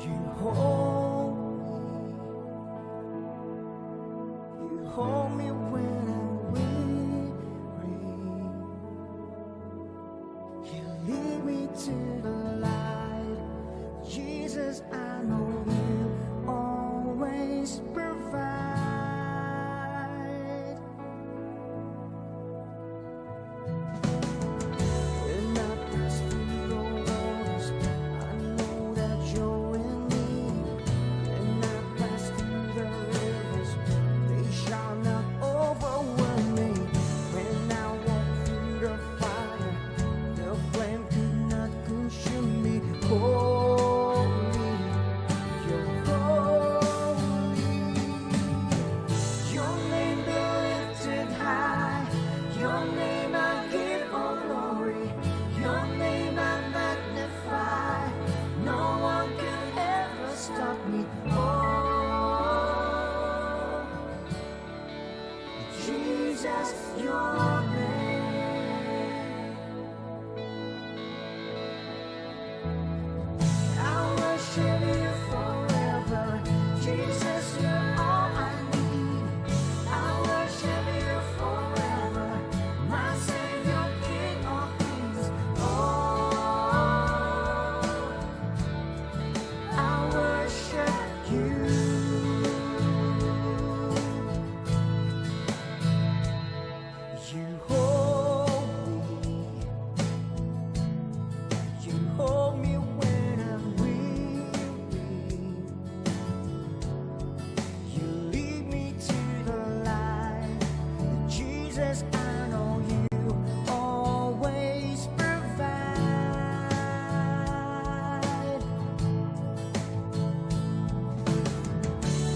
You hold me when I'm weary. You lead me to the light. Jesus, I know you always provide. When I pass through the waters, I know that you're with me. When I pass through the rivers, they shall not overwhelm me. When I walk through the fire, the flame could not consume me. Holy, you're holy. Your name be lifted high. Your name I give all glory. Your name I magnify. No one can ever stop me. Oh, Jesus, your name. I worship you forever. Jesus, you're all I need. I worship you forever. My Savior, King of Kings. Oh, I worship you. You hold me. You hold me when I'm weary. You lead me to the light. Jesus, I know you always provide.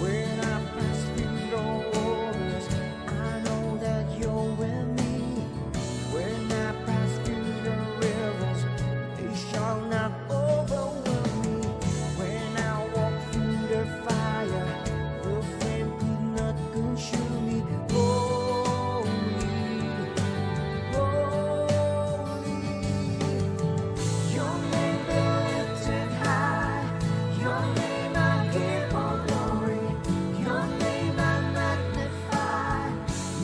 When I pass through the waters, I know that you're with me. When I pass through the rivers, they shall not overwhelm me. When I walk through the fire, the flame could not consume me. Holy, holy. Your name be lifted high. Your name I give all glory. Your name I magnify.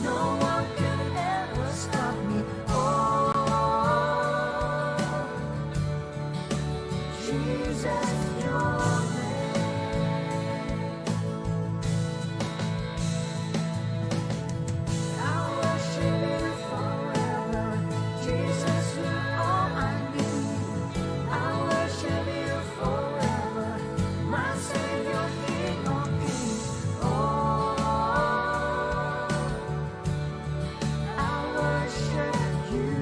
No one can ever stop me. Oh, Jesus, your name. I worship you forever. Jesus, you're all I need. I worship you forever. My Savior, King of Kings. Oh, I worship you.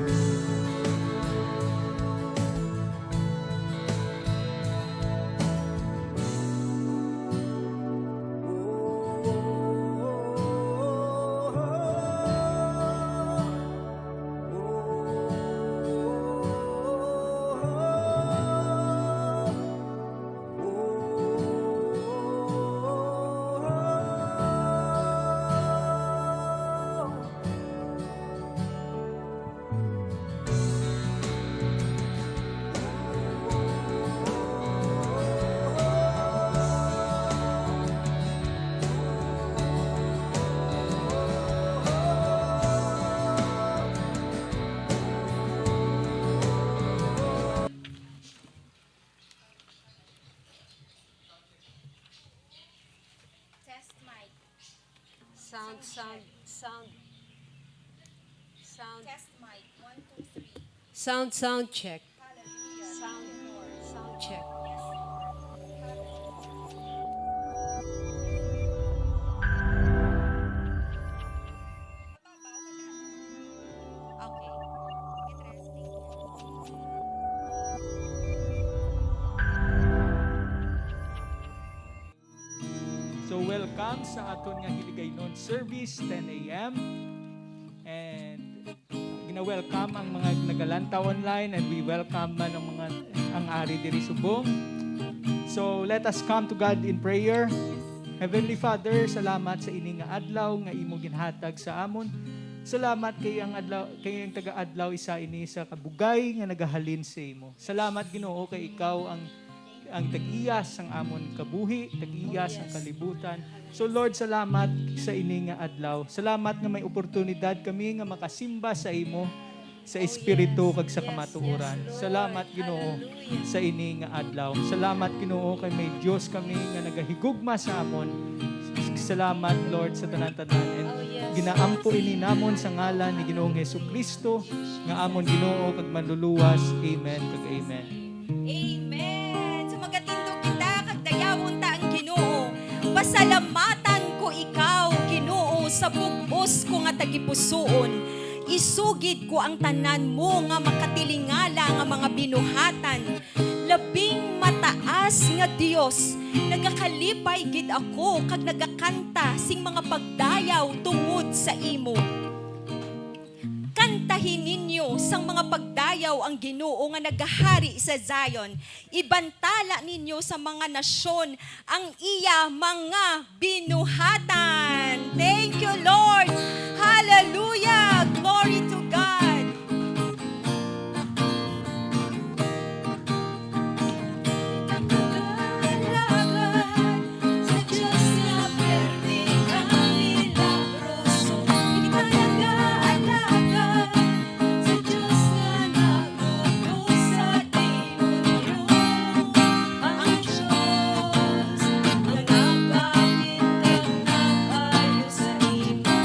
Test mic. Sound, sound, sound, sound, Test mic. 1, 2, 3. sound check. Hallelujah. Sound, Thank you, Lord. sound check. Yes, Lord. Hallelujah. Okay. Get rest. Thank you. So welcome sa aton nga Hiligaynon service 10 a.m. And gina-welcome ang mga nagalantaw online and we welcome man ang ari diri subong. So let us come to God in prayer. Heavenly Father, salamat sa ini nga adlaw nga imo ginhatag sa amon. Salamat kay ang taga-adlaw isa ini sa kabugay nga nagahalin sa imo. Salamat Ginoo kay ikaw ang ang tag-iyas ang amon kabuhi, tag-iyas ang kalibutan. So Lord, salamat sa ini nga adlaw. Salamat nga may oportunidad kami nga makasimba sa imo sa espiritu kag sa kamatuoran. Salamat Ginoo sa ini nga adlaw. Salamat Ginoo kay may Dios kami nga nagahigugma sa amon. Salamat Lord sa tanan-tanan. And ginaampo ini namon sa ngalan ni Ginoong Hesukristo nga amon Ginoo kag manluluwas. Amen kag amen. Amen. So magatindog kita kag dayawon ta ang Ginoo. Pasalamatan ko ikaw Ginoo sa bug-os ko nga tagipusoon. Isugid ko ang tanan mo nga makatilingala nga mga binuhatan. Labing mataas nga Dios, nagakalipay gid ako kag nagakanta sing mga pagdayaw tungod sa imo. Kantahin ninyo sang mga pagdayaw ang Ginoo nga nagahari sa Zion. Ibantala ninyo sa mga nasyon ang iya mga binuhatan. Thank you, Lord. Hallelujah. Glory to God. Sa Diyos na perting ang milagroso. Hindi ka nag-aalaga sa Diyos na naglulus sa demonyo. Ang Diyos na nagpalit kang nag-ayos sa imo.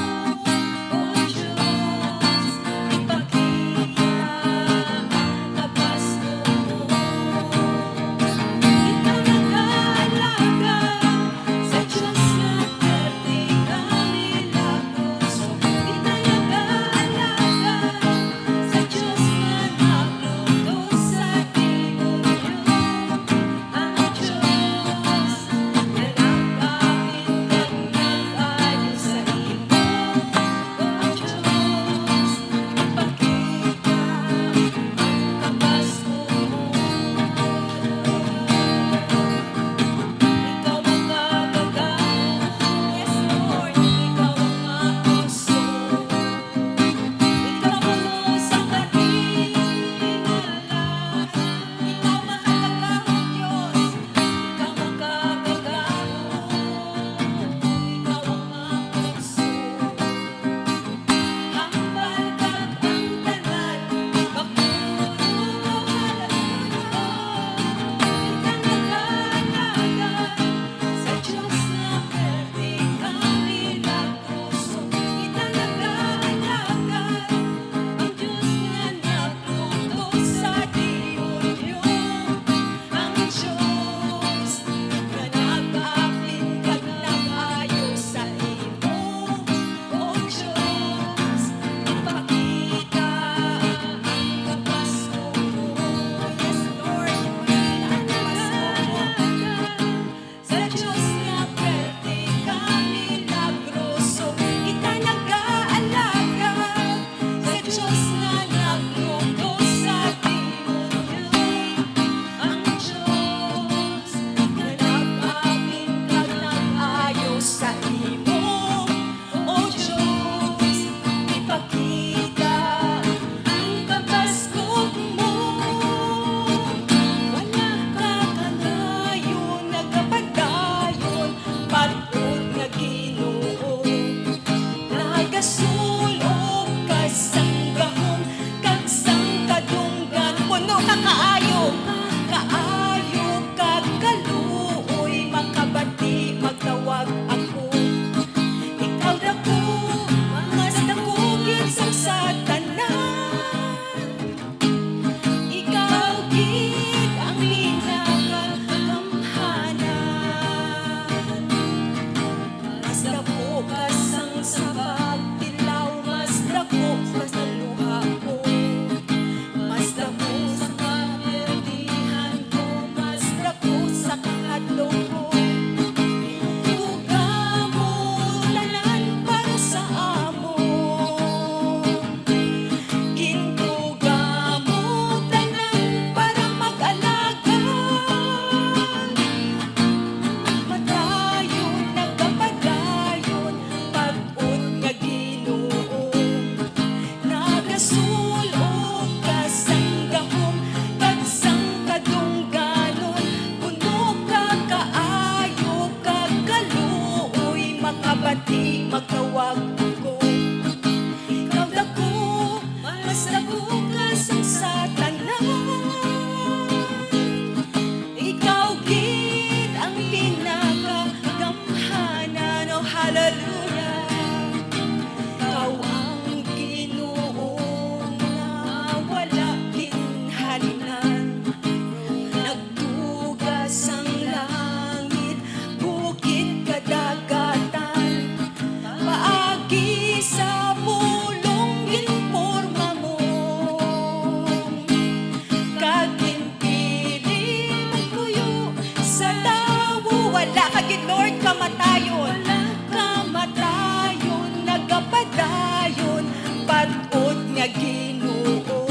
sa tawo, wala ka gid Lord kamatayon. Kamatayon, nagapadayon, patod nga Ginoo.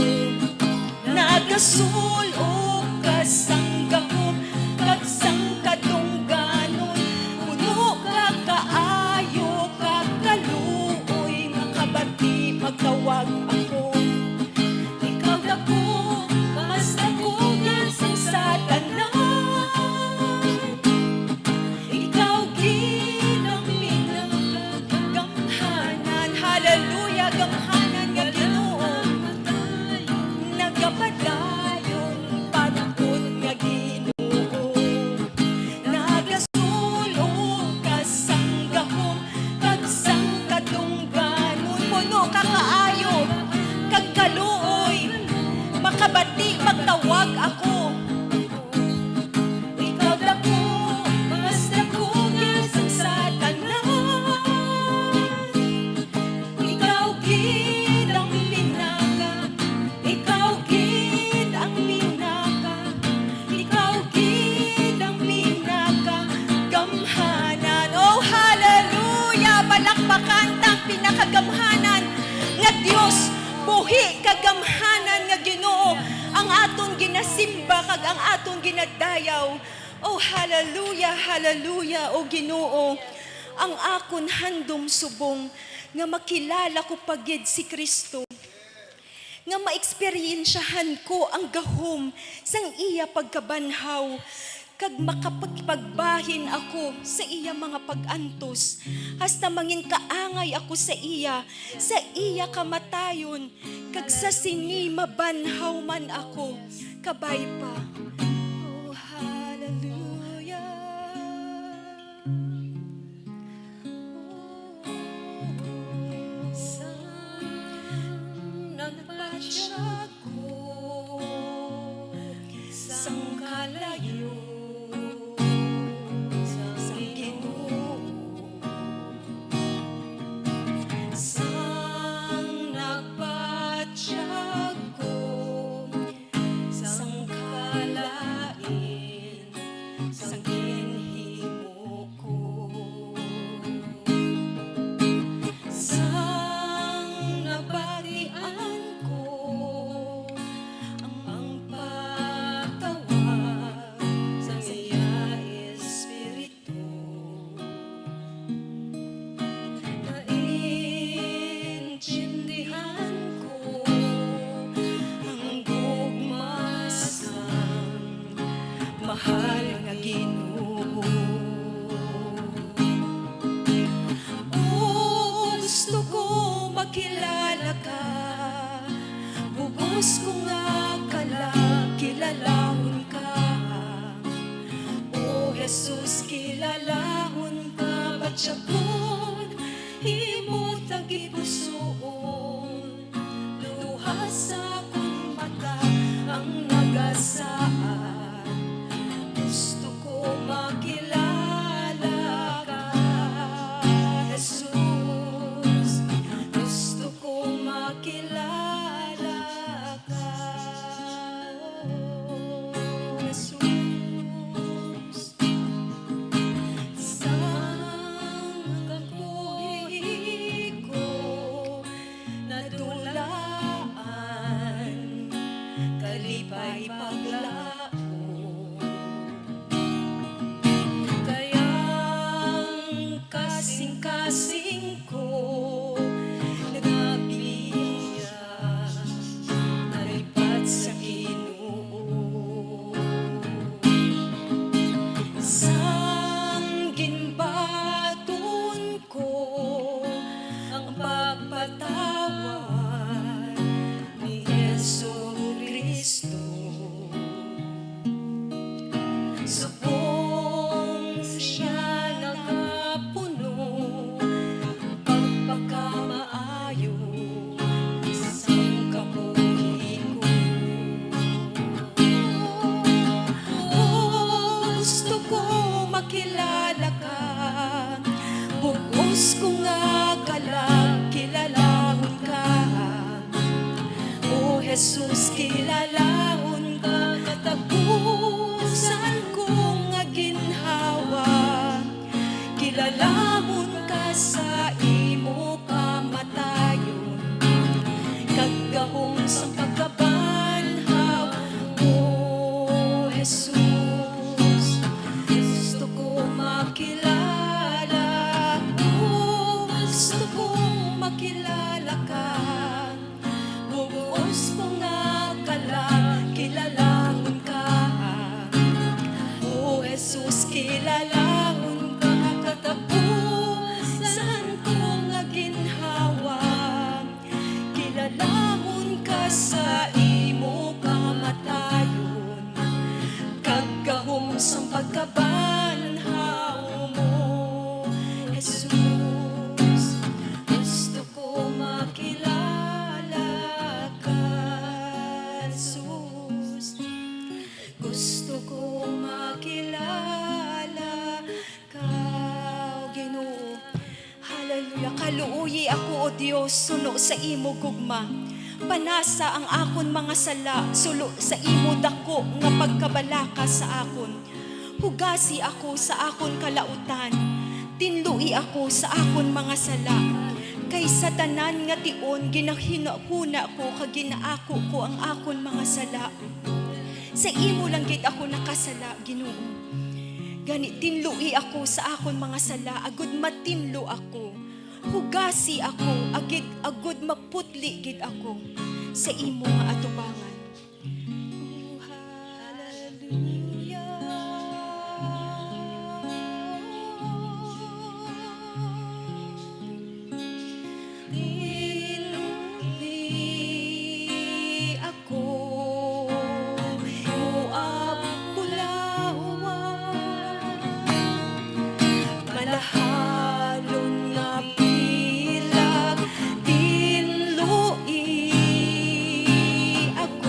Nagasulog kasanggahom, kagsangkadungganon, puno ka kaayo, kakaluoy, makabati, magtawag ako. Ikaw na ko, mas nakugan sa tanan. Ikaw ginang minagagamhanan. Hallelujah, gamhanan nga Ginoo. Nagapadayon, panahon nga Ginoo. Nagasulog kasanggahom, kagsangkadungganon, puno ka kaayo, kagkaluoy, makabati, magtawag ako. Ikaw dako, mas dakugan sa tanan. Ikaw gid ang pinaka, ikaw gid ang pinaka, ikaw gid ang pinaka gamhanan. Oh hallelujah, palakpakan tang pinakagamhanan nga Dios, buhi kagamhanan nga Ginoo, ang aton ginasimba kag ang aton ginadayaw. Oh hallelujah, hallelujah, oh Ginoo, ang akon handom subong nga makilala ko pagid si Kristo, nga maeksperiensyahan ko ang gahom sang iya pagkabanhaw, kag makapagpagbahin ako sa iya mga pag-antos, hasta mangin kaangay ako sa iya kamatayon, kag sa sini mabanhaw man ako, kabay pa. Oh hallelujah. Nagpatsyag ko sang kalayo, sang Ginoo, sang nagpatsyag ko sang kalain, sang ginhimo ko. Sang nabatian ko ang pagtawag sa iya Espiritu. Naintindihan ko ang gugma sang mahal nga Ginoo. Gusto ko makilala ka, bugos ko nga kilalahon ka. O Jesus, kilalahon ka, batyagon, himot ang ipusoon. Luhas sa akong mata ang nagasaan. Gusto ko makilala ka, Jesus. Gusto ko makilala ka, Jesus. Sang kabuhi ko nadulaan, kalipay paglaon. Kayang kasing-kasing ko nagabiya, nalipat sa Ginoo. Sang ginbaton ko ang pagpatawad ni Jesu Kristo. Subong siya nakapuno, pagpakamaayo sang kabuhi ko. Gusto ko makilala ka, bugos ko nga kilalahon ka. O Jesus, kilalahon ka, katapusan ko nga Kilalamon ka sa imo kamatayon, kagahong sa pagkabanhaw mo, Jesus. Gusto ko makilala, gusto kong makilala ka. Bubuos ko nga kalang kilalangon ka. O Jesus, kilalangon ka, katapusan ko nga ginhawa. Kilalangon ka sa imo kamatayon, kagahom sa pagkabanhaw mo, Jesus. Gusto ko makilala ka, Jesus. Gusto ko makilala ka, Ginoo. Hallelujah. Kaluoyi ako, O Dios, suno sa imo gugma. Panasa ang akon mga sala, sulo sa imo dako nga pagkabalaka sa akon. Hugasi ako sa akon kalautan, tinlui ako sa akon mga sala. Kay sa tanan nga tion, ginahinahuna ko, kag ginaako ko ang akon mga sala. Sa imo lang gid ako nakasala, Ginoo. Gani tinlui ako sa akon mga sala, agud matinlo ako. Hugasi ako, agud maputli gid ako sa imo nga atubangan. Oh, hallelujah. Tinlui ako, malahalon nga bilag, tinlui ako.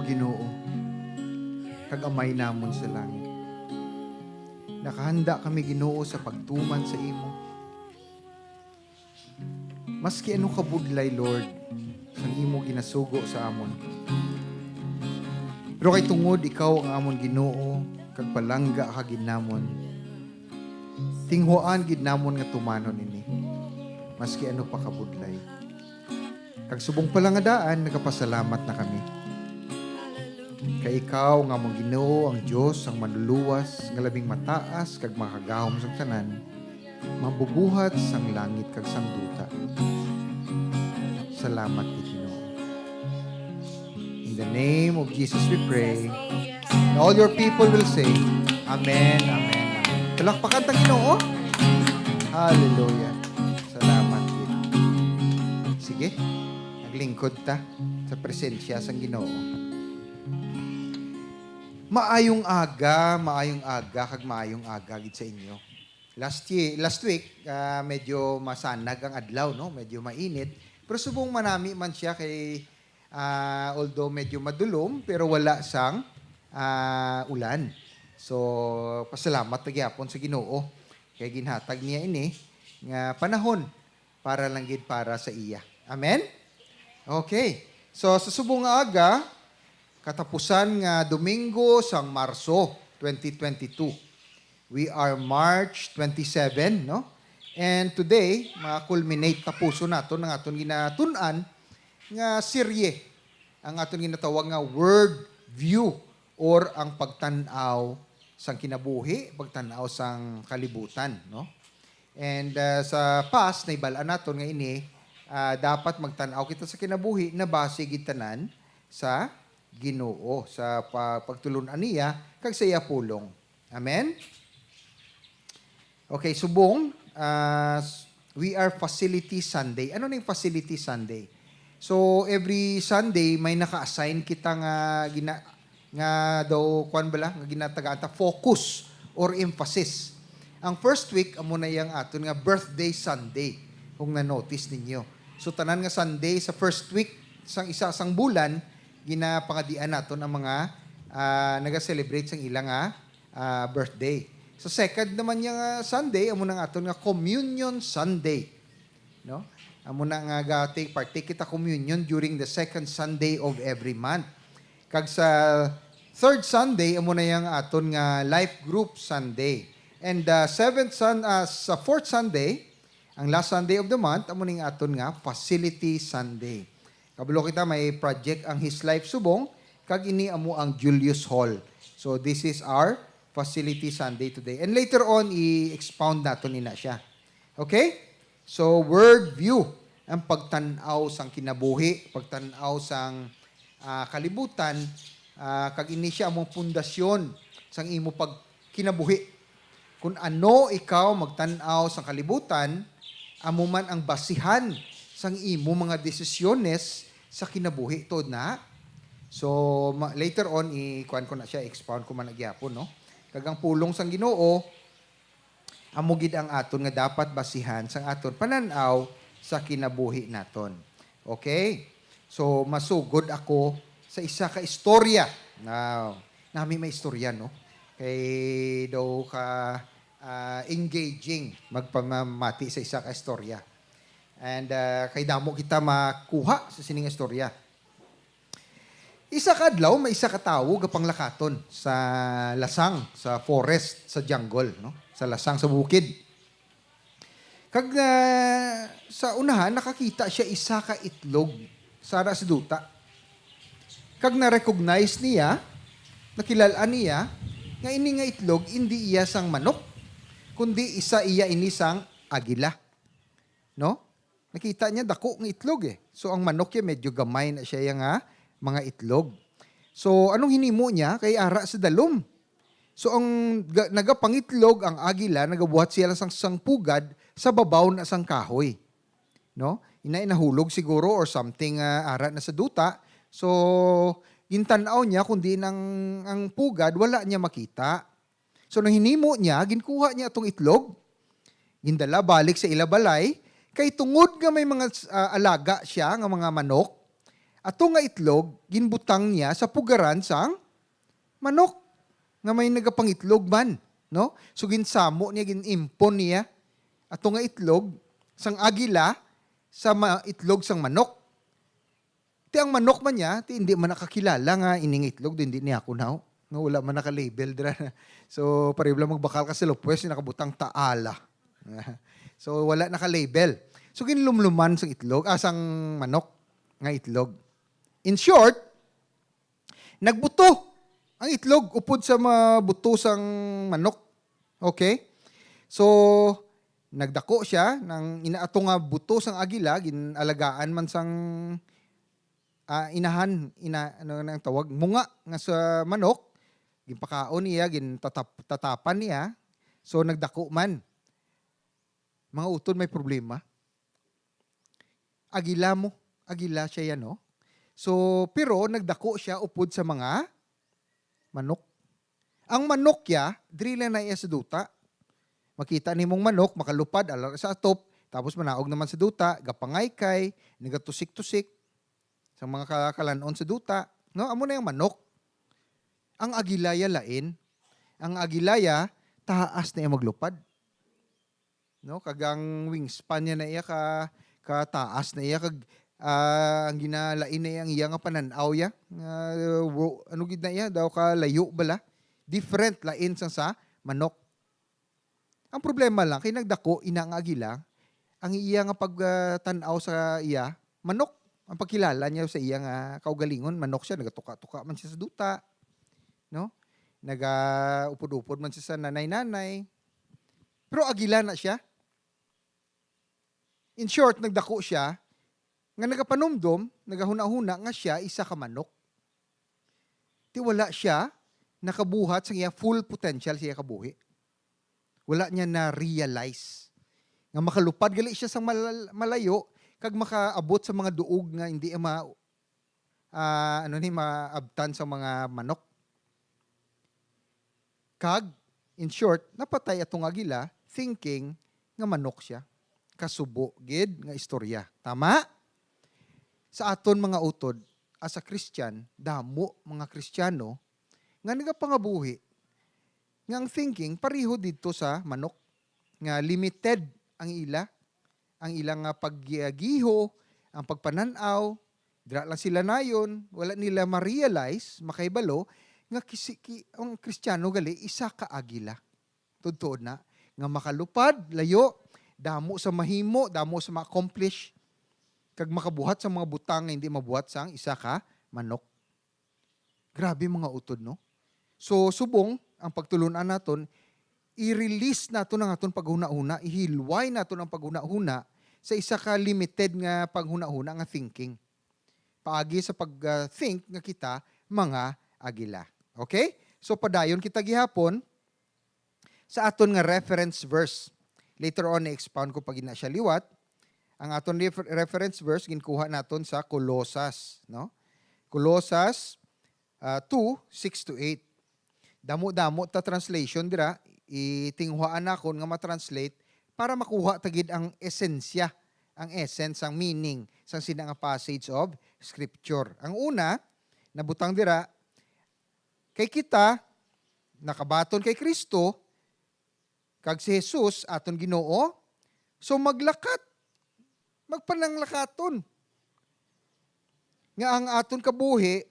Ginoo, kag amay namon sa langit. Nakahanda kami, Ginoo, sa pagtuman sa imo. Maski ano kabudlay, Lord, sa imo ginasugo sa amon. Pero kay tungod ikaw ang amon Ginoo, kag palangga ka gid namon. Tinghuan gid namon nga tumanon ini. Maski ano pa kabudlay. Kag subong palangadaan, nagapasalamat na kami. Kay ikaw nga among Ginoo, ang Dios, ang manluluwas, nga labing mataas kag makagahom sa tanan, mabubuhat sang langit kag sang duta. Salamat di Ginoo. In the name of Jesus we pray. And all your people will say, Amen, Amen, Amen. Talakpakan tang Ginoo. Hallelujah. Salamat din. Sige, naglingkod ta sa presensya sang Ginoo. Maayong aga, kag maayong aga gid sa inyo. Last week, medyo masanag ang adlaw, no? Medyo mainit. Pero subong manami man siya kay although medyo madulom, pero wala sang ulan. So, pasalamat na gyapon sa Ginoo. Kay ginhatag niya ini nga panahon para lang gid para sa iya. Amen? Okay. So, sa subong nga aga, katapusan nga Domingo sang Marso 2022. We are March 27, no? And today, ma-culminate tapuso nato ng aton ginatun-an nga serye. Ang aton ginatawag nga Word View or ang pagtan-aw sang kinabuhi, pagtan-aw sang kalibutan, no? And sa past, naibalaan naton nga ini, dapat magtan-aw kita sa kinabuhi na base gid tanan sa Ginoo, sa pagtulunan niya kag sa iya pulong. Amen? Okay, subong, we are Facility Sunday. Ano na yung Facility Sunday? So, every Sunday, may naka-assign kita nga ginatagaan ta focus or emphasis. Ang first week, amo na yung aton nga Birthday Sunday, kung na-notice ninyo. So, tanan nga Sunday sa first week, sang bulan, ginapangadian naton ang mga naga-celebrate sang ilang birthday. So second naman yung Sunday, amo nang aton nga Communion Sunday. No? Amo na nga partake kita communion during the second Sunday of every month. Kag sa third Sunday, amo na yung aton nga Life Group Sunday. And sa fourth Sunday, ang last Sunday of the month, amo ning aton nga Facility Sunday. Kabalo kita may project ang His Life Subong, kag ini amo ang Julius Hall. So this is our Facility Sunday today. And later on, i-expound natin nina siya. Okay? So, word view. Ang pagtanaw sang kinabuhi, pagtanaw sang kalibutan, kag ini siya among pundasyon sang imo pag kinabuhi. Kung ano ikaw magtanaw sang kalibutan, amo man ang basihan sang imo mga desisyones sa kinabuhi tod na. So, later on, ikuan ko na siya, expound ko man nagyapon, no? Kagang pulong sang Ginoo, amo gid ang aton nga dapat basihan sang aton pananaw sa kinabuhi naton. Okay? So masugod ako sa isa ka istorya. Now, nami may istorya, no? Kay daw ka engaging magpamati sa isa ka istorya. And kay damo kita makuha sa sining istorya. Isa ka adlaw, may isa ka tawo gapang lakaton sa lasang, sa forest, sa jungle, no? Sa lasang, sa bukid. Kag sa unahan, nakakita siya isa ka itlog sara sa duta. Kag na-recognize niya, nakilalaan niya, nga ini nga itlog, hindi iya sang manok, kundi isa iya ini sang agila. No? Nakita niya, dako ng itlog eh. So ang manok niya, medyo gamay na siya yung mga itlog. So, anong hinimo niya? Kay ara sa dalom. So, ang nagapangitlog, ang agila, nagabuhat siya sang pugad sa babaw na sang kahoy. No? Inahulog siguro or something ara na sa duta. So, gintanaw niya, kundi ang pugad, wala niya makita. So, nang hinimo niya, ginkuha niya itong itlog, gindala balik sa ilabalay, kay tungod nga may mga alaga siya, nga mga manok, Ato nga itlog, ginbutang niya sa pugaran sang manok nga may nagapangitlog man, no? So ginsamo niya, ginimpon niya ato nga itlog sang agila sa itlog sang manok. Ti ang manok man niya, ti hindi man nakakilala nga ining itlog, hindi niya ako now. No, wala man naka-label dira. So pareho lang magbakal ka sa lupwes, nakabutang taala. So wala naka-label. So ginlumluman sang itlog, sang manok nga itlog. In short, nagbuto ang itlog upod sa mabuto sang manok. Okay? So nagdako siya nang inaato nga buto sang agila, ginalagaan man sang ano nang tawag, munga nga sa manok, ginpakaon niya, tatapan niya, so nagdako man. Mga utod, may problema. Agila siya yan, no? So, pero nagdako siya upod sa mga manok. Ang manok ya, drila na iya sa duta. Makita ni mong manok, makalupad, alar sa atop, tapos manaog naman sa duta, gapangay-kay, nagatusik-tusik, sa mga kalanon sa duta. No? Amo na yung manok. Ang agilaya lain, ang agilaya, taas na iya maglupad. No? Kagang wingspan niya na iya kataas na iya, ang ginalain na iya, ang iya nga pananaw ya. Ano gid na iya, daw ka layo bala. Different lain sa manok. Ang problema lang, kay nagdako, ina nga agila, ang iya nga pagtanaw sa iya, manok. Ang pagkilala niya sa iya nga kaugalingon, manok siya, nagatuka-tuka man siya sa duta. No? Nagaupod-upod man siya sa nanay-nanay. Pero agila na siya. In short, nagdako siya, nga nagapanumdom, nagahuna-huna nga siya, isa ka manok. Di wala siya nakabuhat sa iya full potential siya kabuhi. Wala niya na-realize. Nga makalupad gali siya sa malayo, kag makaabot sa mga duog nga hindi maabtan sa mga manok. Kag, in short, napatay atong agila, thinking nga manok siya. Kasubo, gid, nga istorya. Tama? Sa aton mga utod, as a Christian, damo mga Kristiyano, nga nagapangabuhi, nga ang thinking, pariho dito sa manok, nga limited ang ilang paggiho, ang pagpananaw, dira lang sila nayon, wala nila ma-realize, makaibalo, nga ang Kristiyano gali, isa ka agila. Totoo na, nga makalupad, layo, damo sa mahimo, damo sa ma-accomplish, kag makabuhat sa mga butang nga hindi mabuhat sang isa ka manok. Grabe mga utod, no? So, subong, ang pagtulunan naton, i-release naton ang aton paghuna-huna, ihilway naton ang paghuna-huna sa isa ka limited nga paghuna-huna nga thinking. Paagi sa pag-think nga kita, mga agila. Okay? So, padayon kita gihapon sa aton nga reference verse. Later on, na-expound ko pag ina siya liwat. Ang aton reference verse, ginkuha naton sa Colosas. No? Colosas 2:6-8. Damo-damo ta translation dira, itinghuaan nakon nga ma-translate para makuha tagid ang esensya, ang essence, ang meaning sa sina nga passage of Scripture. Ang una, nabutang dira, kay kita, nakabaton kay Kristo, kag si Jesus, aton Ginoo, so maglakat, magpananglakaton. Nga ang aton kabuhi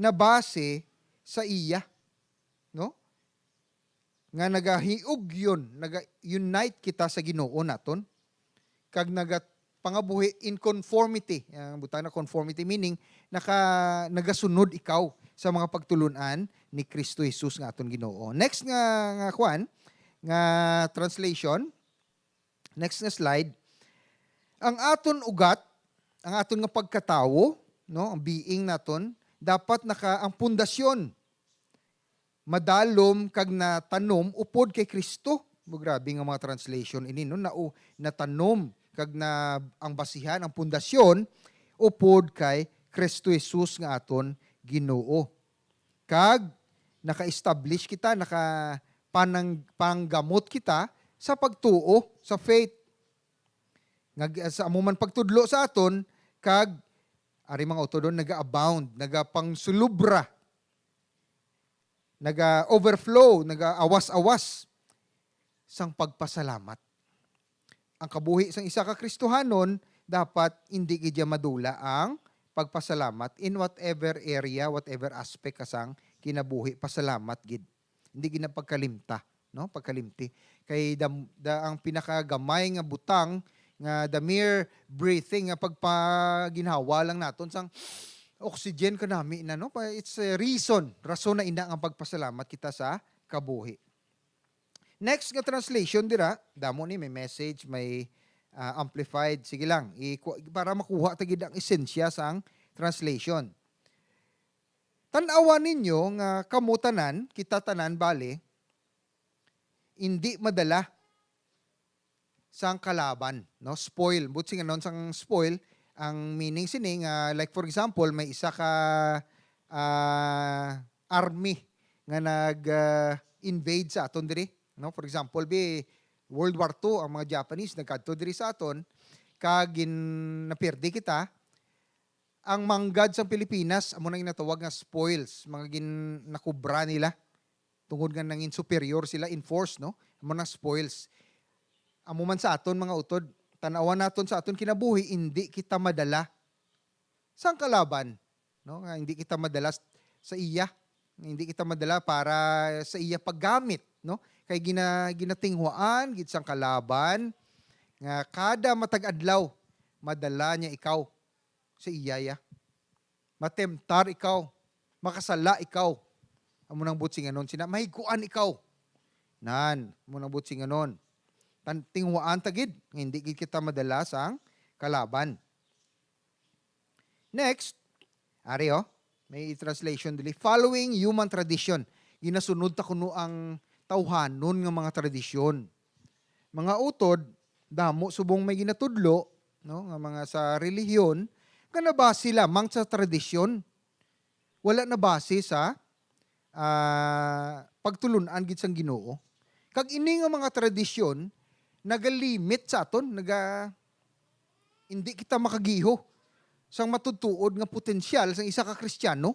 na base sa iya. No? Nga nagahiug yun, naga-unite kita sa Ginoo naton, kag pangabuhi in conformity. Ang butang na conformity meaning nagasunod ikaw sa mga pagtulunan ni Kristo Jesus nga aton Ginoo. Next nga translation. Next na slide. Ang aton ugat, ang aton nga pagkatawo, no, ang being naton, dapat ang pundasyon madalom kag natanom upod kay Kristo. Grabe nga mga translation ini, no, natanom kag ang basihan, ang pundasyon upod kay Kristo Jesus nga aton Ginoo. Kag naka-establish kita, panggamot kita sa pagtuo, sa faith. Sa amuman pagtudlo sa aton, kag Ari mga auto doon, naga-abound, nagapangsulubra, naga-overflow, naga-awas-awas sang pagpasalamat. Ang kabuhi sang isa ka Kristohanon, dapat hindi gidya madula ang pagpasalamat in whatever area, whatever aspect kasang kinabuhi, pasalamat gid. Hindi ginapagkalimta, no? Pagkalimti. Kay ang pinakagamay nga butang nga the mere breathing nga pagpaginhawa lang naton sang oxygen kanami na, no? It's a rason na ina ang pagpasalamat kita sa kabuhi. Next nga translation dira, damo ni may message, may amplified. Sige lang, para makuha tagid ang esensya sang translation. Tan-awan ninyo nga kamutanan, kita tanan bale, hindi madala sang kalaban, no? Spoil. Butsi nga nun sang spoil, ang meaning sining, like for example, may isa ka army nga nag-invade sa aton diri, no? For example, World War II, ang mga Japanese nagkadto diri sa aton, napirdi kita, ang manggad sa Pilipinas, amo nang ginatawag nga spoils, mga nakubra nila, tungod nga nangin superior sila in force, no? Amo nang spoils. Amo man sa aton mga utod, tanawan naton sa aton kinabuhi, hindi kita madala sang kalaban, no? Hindi kita madala sa iya, hindi kita madala para sa iya paggamit, no? Kay ginatinghuan gid sang kalaban nga kada matag adlaw madala niya ikaw sa iyaya. Matemtar ikaw, makasala ikaw. Amo nang butsi nganon sina mahiguan ikaw. Amo nang butsi nganon. Tinghuan tagid, hindi gid kita madala sang kalaban. Next, ari may translation dili, following human tradition. Ginasunod ta kuno ang tawhanon nga mga tradisyon. Mga utod, damo subong may ginatudlo, no, nga mga sa relihiyon, nga nabase lamang sa tradisyon. Wala na base sa pagtulunan gid sang Ginoo. Kag ini nga mga tradisyon nagalimit sa aton, hindi kita makagiho sang matutuod nga potensyal sang isa ka Kristiyano.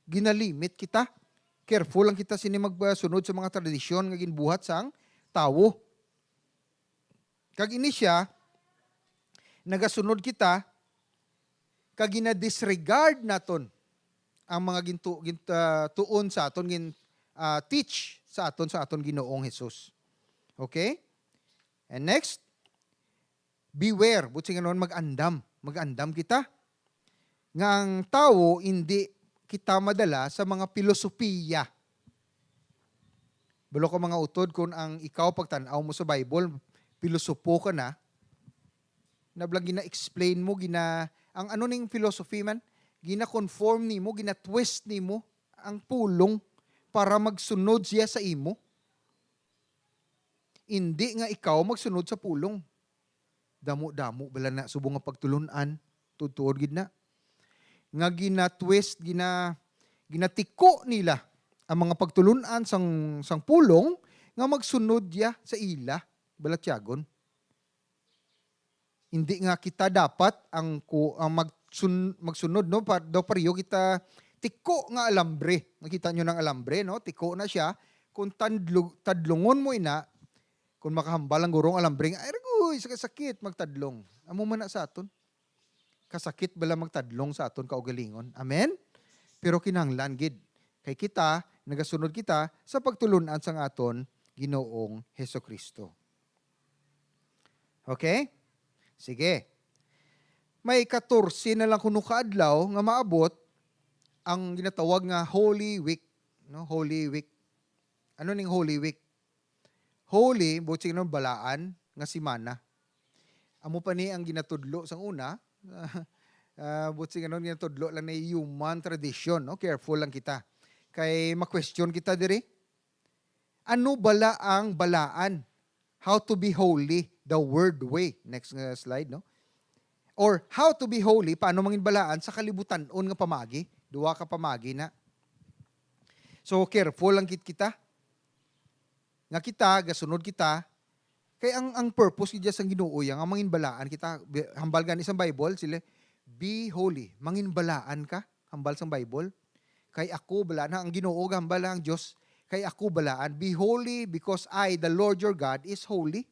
Ginalimit kita. Careful lang kita sini magsunod sa mga tradisyon nga ginbuhat sang tawo. Kag ini siya nagasunod kita kag gina-disregard naton ang mga tuon sa aton, teach sa aton Ginoong Hesus. Okay? And next, beware, butsi nga noon mag-andam kita. Nga ang tao hindi kita madala sa mga filosofiya. Bulo ko mga utod, kung ang ikaw pagtanaw mo sa Bible, filosopo ka na, nablang gina-explain mo, ang ano ning philosophy man, gina-conform ni mo, gina-twist ni mo ang pulong para magsunod siya sa imo. Hindi nga ikaw magsunod sa pulong. Damo-damo bala na subong nga pagtulunan, tutuod gid na. Nga gina-twist, ginatiko nila ang mga pagtulunan sang pulong nga magsunod ya sa ila, balatyagon. Hindi nga kita dapat ang magsunod, no? Daw pariyo kita tiko nga alambre. Nakita nyo ng alambre, no? Tiko na siya. Kung tadlungon mo ina, kung makahambal ang gurong alambre, ay sakit magtadlong. Amo man na sa aton. Kasakit bala magtadlong sa aton kaugalingon. Amen? Pero kinahanglan gid kay kita, nagasunod kita sa pagtulunan sang aton Ginoong Hesukristo. Okay? Sige. May 14 na lang kuno kaadlaw nga maabot ang ginatawag nga Holy Week, no? Holy Week. Ano ning Holy Week? Holy, butsi ng balaan nga simana. Amo pa ni ang ginatudlo sang una, butsi nga nun ginatudlo lang na human tradition, no? Careful lang kita. Kay ma-question kita diri. Ano bala ang balaan? How to be holy, the word way. Next slide, no? Or how to be holy, paano mangin balaan sa kalibutan-on nga pamagi? Duwa ka pamagi na. So careful lang kita. Nga kita, gasunod kita, kay ang purpose kita sa Ginoo yang ang mangin balaan kita, hambal gani sa Bible sila, be holy. Manginbalaan ka, hambal sa Bible. Kay ako balaan, ang Ginoo hambal ang Dios, kay ako balaan. Be holy because I, the Lord your God, is holy.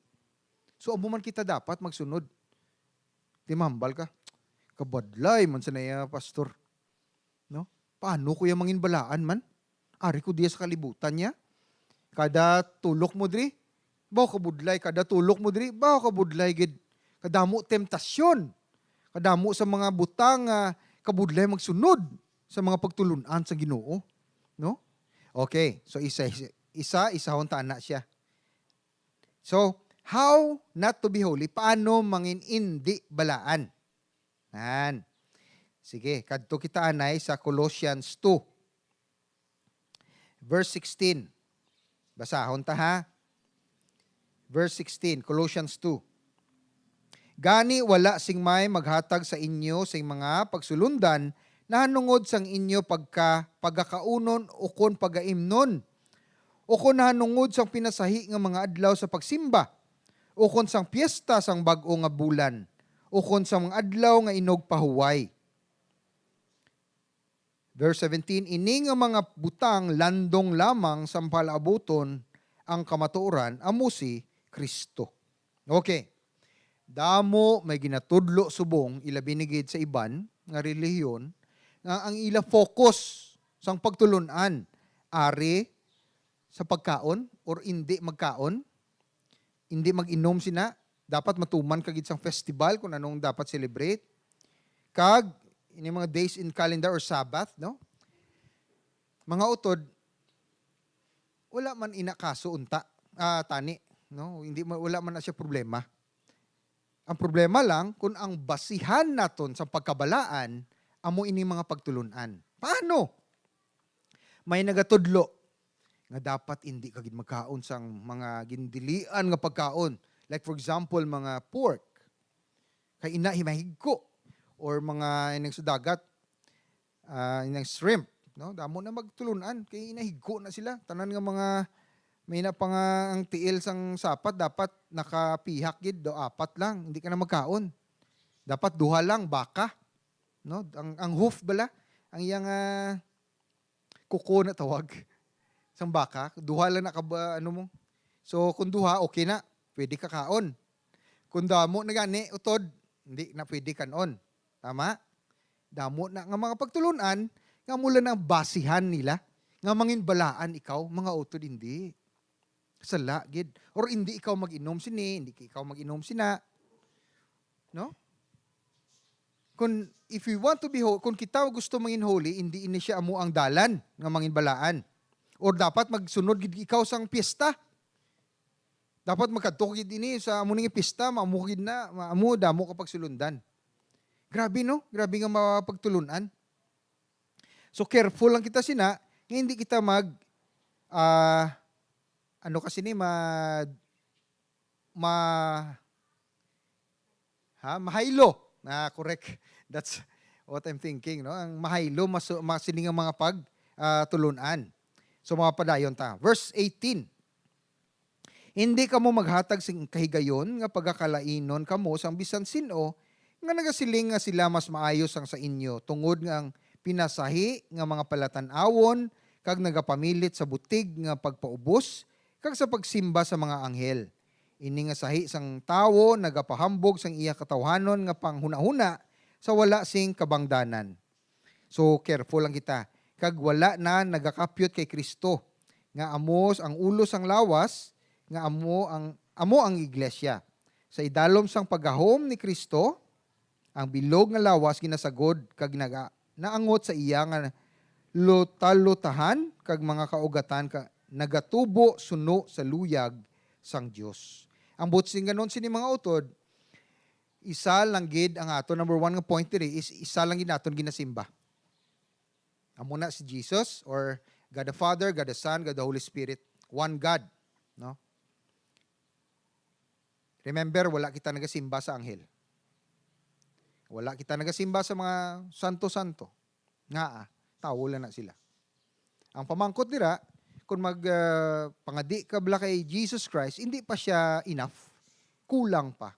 So amo man kita dapat magsunod. Di mahambal ka. Kabadlay man sa naya, pastor. No? Paano ko yung manginbalaan man? Ari ko diya sa kalibutan niya. Kada tulok mo diri, baw kabudlay. Kada tulok mo diri, baw kabudlay gid. Kadamo temptasyon. Kadamo sa mga butang kabudlay magsunod sa mga pagtulunan sa Ginoo, no? Okay, so isahon ta na siya. So, how not to be holy? Paano mangin indi balaan? Yan. Sige, kadto kita anay sa Colossians 2. Verse 16. Basahon ta ha. Verse 16, Colossians 2. Gani wala sing may maghatag sa inyo sing mga pagsulundan na hanungod sang inyo pagkakaunon o kon pagaimnon o kon hanungod sang pinasahi nga mga adlaw sa pagsimba o kon sang piyesta sang bag-o nga bulan o kon sang mga adlaw nga inog pahuway. Verse 17, ini nga mga butang landong lamang sa palaabuton ang kamatuoran amo si Kristo. Okay. Damo may ginatudlo subong ila binigid sa iban nga relihiyon nga ang ila focus sang pagtulunan ari sa pagkaon or hindi magkaon, hindi mag-inom sina, dapat matuman kagid sang festival kung anong dapat celebrate. Kag ini mga days in calendar or Sabbath, no? Mga utod wala man inakaso unta tani, no? Wala man na siya problema. Ang problema lang kung ang basihan naton sa pagkabalaan amo ini mga pagtulunan. Paano? May nagatudlo nga dapat hindi kagid magkaon sang mga gindilian nga pagkaon. Like for example, mga pork. Kay ina himahigko or mga inang sudagat, inang shrimp, no? Damo na magtulunan kay inahigko na sila. Tanan nga mga may na pa nga ang tiil sang sapat, dapat nakapihak gid do 4 lang, hindi ka na magkaon. Dapat 2 lang, baka. No? Ang hoof bala, ang iyang kuko na tawag. Sang baka, 2 lang ano mo. So kung 2, okay na, pwede ka kaon. Kung damo na gani, utod, hindi na pwede kanon. Tama? Damo na nga mga pagtulunan, nga mula ng basihan nila, nga manginbalaan ikaw, mga utod hindi. Sala, gid. Or hindi ikaw mag-inom sini, hindi ikaw mag-inom sina. No? If we want to be holy, kung kita gusto mangin holy, hindi ini siya amo ang dalan nga manginbalaan. Or dapat magsunod gid ikaw sang piyesta. Dapat magkadto gid ini sa amo ning piyesta, maamugid na, maamo damo kapag sulundan. Grabe no? Grabe nga mapagtulunan. So careful lang kita sina, nga hindi kita mahaylo. Correct. That's what I'm thinking, no? Ang mahaylo, masining ang mga pagtulunan. So mga padayon ta. Verse 18. Hindi kamo maghatag sing kahigayon nga pagkakalainon kamo sang bisan sino nga nagasiling nga sila mas maayos ang sa inyo tungod nga ang pinasahi nga mga palatan-awon kag nagapamilit sa butig nga pagpaubos kag sa pagsimba sa mga anghel. Ini nga sahi sang tawo nagapahambog sang iya katawhanon nga panghuna-huna sa wala sing kabangdanan. So careful lang kita. Kag wala na nagakapyot kay Kristo nga amos ang ulo sang lawas nga amo ang iglesia. Sa idalom sang paggahom ni Kristo, ang bilog nga lawas ginasagod kag naangot sa iya nga lutalutahan kag mga kaugatan nagatubo suno sa luyag sang Dios. Ang butsing ganon sini mga utod, isa lang gid ang ato number 1 nga point diri is isa lang gid naton ginasimba. Amo na si Jesus or God the Father, God the Son, God the Holy Spirit, one God, no? Remember, wala kita nagasimba sa anghel. Wala kita nagasimba sa mga santo-santo. Nga, tawo lang na sila. Ang pamangkot nila, kung pangadi ka bala kay Jesus Christ, hindi pa siya enough. Kulang pa.